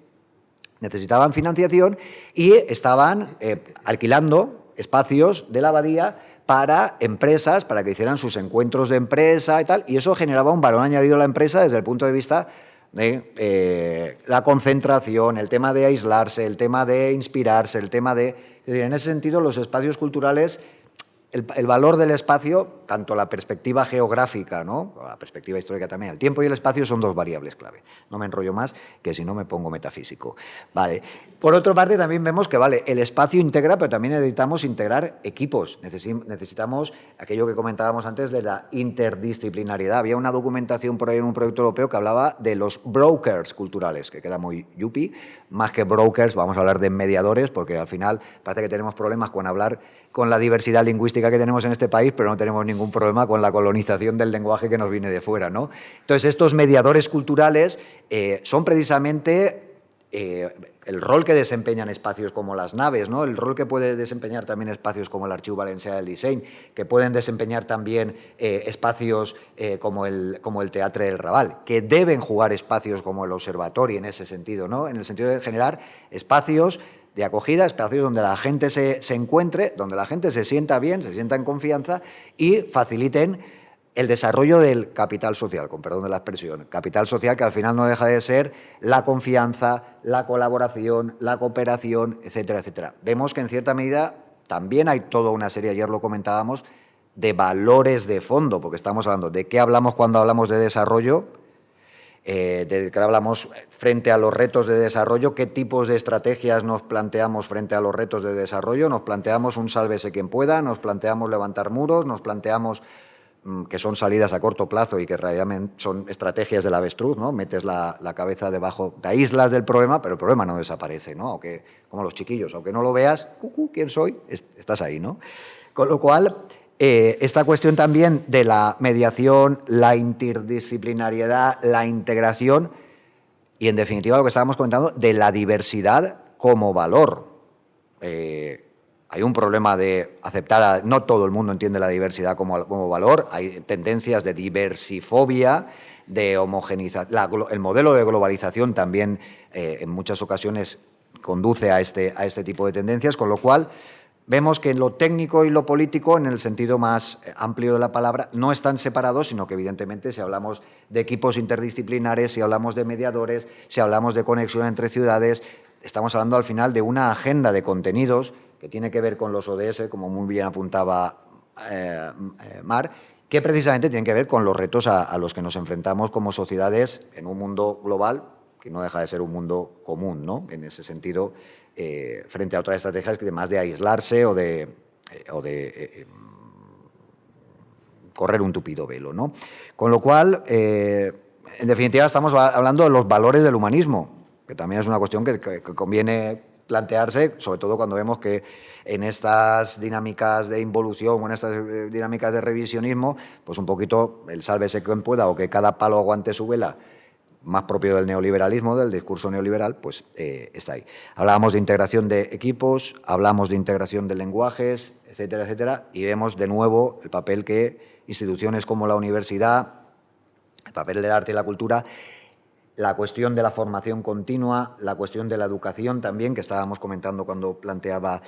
necesitaban financiación y estaban alquilando espacios de la abadía para empresas, para que hicieran sus encuentros de empresa y tal, y eso generaba un valor añadido a la empresa desde el punto de vista de la concentración, el tema de aislarse, el tema de inspirarse, el tema de... En ese sentido, los espacios culturales, el valor del espacio, tanto la perspectiva geográfica, ¿no?, la perspectiva histórica también, el tiempo y el espacio son 2 variables clave. No me enrollo más, que si no me pongo metafísico. Vale. Por otra parte, también vemos que vale, el espacio integra, pero también necesitamos integrar equipos. Necesitamos aquello que comentábamos antes de la interdisciplinariedad. Había una documentación por ahí en un proyecto europeo que hablaba de los brokers culturales, que queda muy yuppie. Más que brokers, vamos a hablar de mediadores, porque al final parece que tenemos problemas con hablar con la diversidad lingüística que tenemos en este país, pero no tenemos ningún problema con la colonización del lenguaje que nos viene de fuera, ¿no? Entonces, estos mediadores culturales son precisamente el rol que desempeñan espacios como las naves, ¿no? El rol que puede desempeñar también espacios como el Archiu Valencià del Disseny, que pueden desempeñar también espacios como el Teatre del Raval, que deben jugar espacios como el Observatori en ese sentido, ¿no? En el sentido de generar espacios de acogida, espacios donde la gente se encuentre, donde la gente se sienta bien, se sienta en confianza y faciliten el desarrollo del capital social, con perdón de la expresión, capital social que al final no deja de ser la confianza, la colaboración, la cooperación, etcétera, etcétera. Vemos que en cierta medida también hay toda una serie, ayer lo comentábamos, de valores de fondo, porque estamos hablando de qué hablamos cuando hablamos de desarrollo, de qué hablamos frente a los retos de desarrollo, qué tipos de estrategias nos planteamos frente a los retos de desarrollo, nos planteamos un sálvese quien pueda, nos planteamos levantar muros, nos planteamos que son salidas a corto plazo y que realmente son estrategias del avestruz, ¿no? Metes la cabeza debajo, te aíslas del problema, pero el problema no desaparece, ¿no? Aunque, como los chiquillos, aunque no lo veas, ¿quién soy? Estás ahí, ¿no? Con lo cual, esta cuestión también de la mediación, la interdisciplinariedad, la integración y, en definitiva, lo que estábamos comentando, de la diversidad como valor. Hay un problema de aceptar, no todo el mundo entiende la diversidad como valor, hay tendencias de diversifobia, de homogenización. El modelo de globalización también en muchas ocasiones conduce a este tipo de tendencias, con lo cual vemos que lo técnico y lo político, en el sentido más amplio de la palabra, no están separados, sino que evidentemente si hablamos de equipos interdisciplinares, si hablamos de mediadores, si hablamos de conexión entre ciudades, estamos hablando al final de una agenda de contenidos que tiene que ver con los ODS, como muy bien apuntaba Mar, que precisamente tienen que ver con los retos a los que nos enfrentamos como sociedades en un mundo global, que no deja de ser un mundo común, ¿no? En ese sentido, frente a otras estrategias que además de aislarse o de correr un tupido velo, ¿no? Con lo cual, en definitiva, estamos hablando de los valores del humanismo, que también es una cuestión que conviene plantearse, sobre todo cuando vemos que en estas dinámicas de involución o en estas dinámicas de revisionismo, pues un poquito el sálvese quien pueda o que cada palo aguante su vela, más propio del neoliberalismo, del discurso neoliberal, pues está ahí. Hablábamos de integración de equipos, hablamos de integración de lenguajes, etcétera, etcétera, y vemos de nuevo el papel que instituciones como la universidad, el papel del arte y la cultura, la cuestión de la formación continua, la cuestión de la educación también, que estábamos comentando cuando planteaba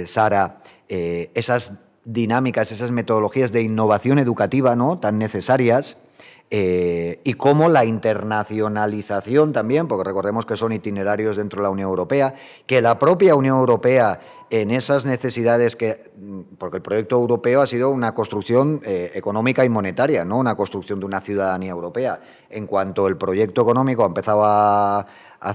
Sara, esas dinámicas, esas metodologías de innovación educativa, ¿no?, tan necesarias, y cómo la internacionalización también, porque recordemos que son itinerarios dentro de la Unión Europea, que la propia Unión Europea en esas necesidades porque el proyecto europeo ha sido una construcción económica y monetaria, no una construcción de una ciudadanía europea. En cuanto el proyecto económico ha empezado a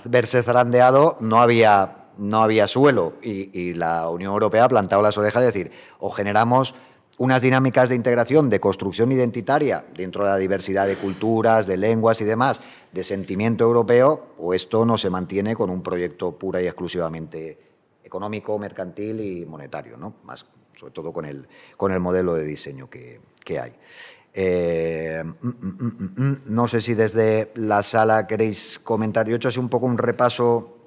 verse zarandeado, no había suelo y la Unión Europea ha plantado las orejas de decir, o generamos unas dinámicas de integración, de construcción identitaria dentro de la diversidad de culturas, de lenguas y demás, de sentimiento europeo, o esto no se mantiene con un proyecto pura y exclusivamente económico, mercantil y monetario, ¿no? Más, sobre todo con el modelo de diseño que hay. No sé si desde la sala queréis comentar. Yo he hecho así un poco un repaso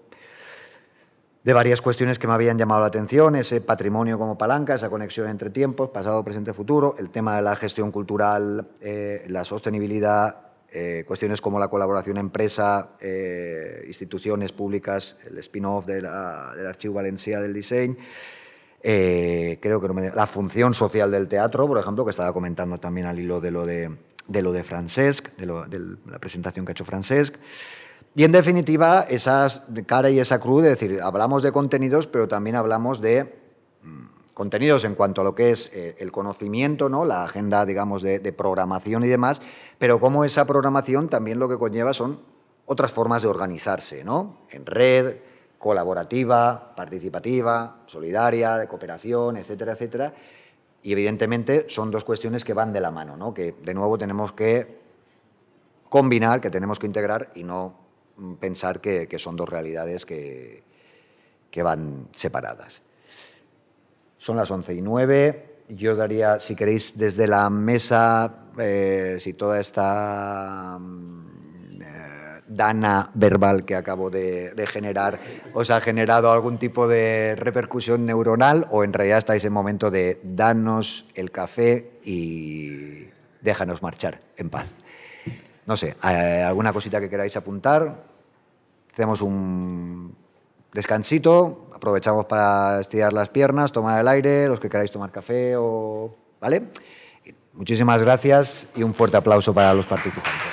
de varias cuestiones que me habían llamado la atención, ese patrimonio como palanca, esa conexión entre tiempos, pasado, presente, futuro, el tema de la gestión cultural, la sostenibilidad, cuestiones como la colaboración empresa, instituciones públicas, el spin-off del Archiu Valencià del Disseny, creo que la función social del teatro, por ejemplo, que estaba comentando también al hilo de lo de Francesc, de la presentación que ha hecho Francesc. Y, en definitiva, esas cara y esa cruz, es decir, hablamos de contenidos, pero también hablamos de contenidos en cuanto a lo que es el conocimiento, ¿no? La agenda, digamos, de programación y demás, pero cómo esa programación también lo que conlleva son otras formas de organizarse, ¿no? En red, colaborativa, participativa, solidaria, de cooperación, etcétera, etcétera. Y, evidentemente, son dos cuestiones que van de la mano, ¿no? Que, de nuevo, tenemos que combinar, que tenemos que integrar y no pensar que son dos realidades que van separadas. Son las 11:09. Yo daría, si queréis, desde la mesa, si toda esta dana verbal que acabo de generar os ha generado algún tipo de repercusión neuronal, o en realidad estáis en momento de danos el café y déjanos marchar en paz. No sé, ¿alguna cosita que queráis apuntar? Hacemos un descansito, aprovechamos para estirar las piernas, tomar el aire, los que queráis tomar café, ¿vale? Muchísimas gracias y un fuerte aplauso para los participantes.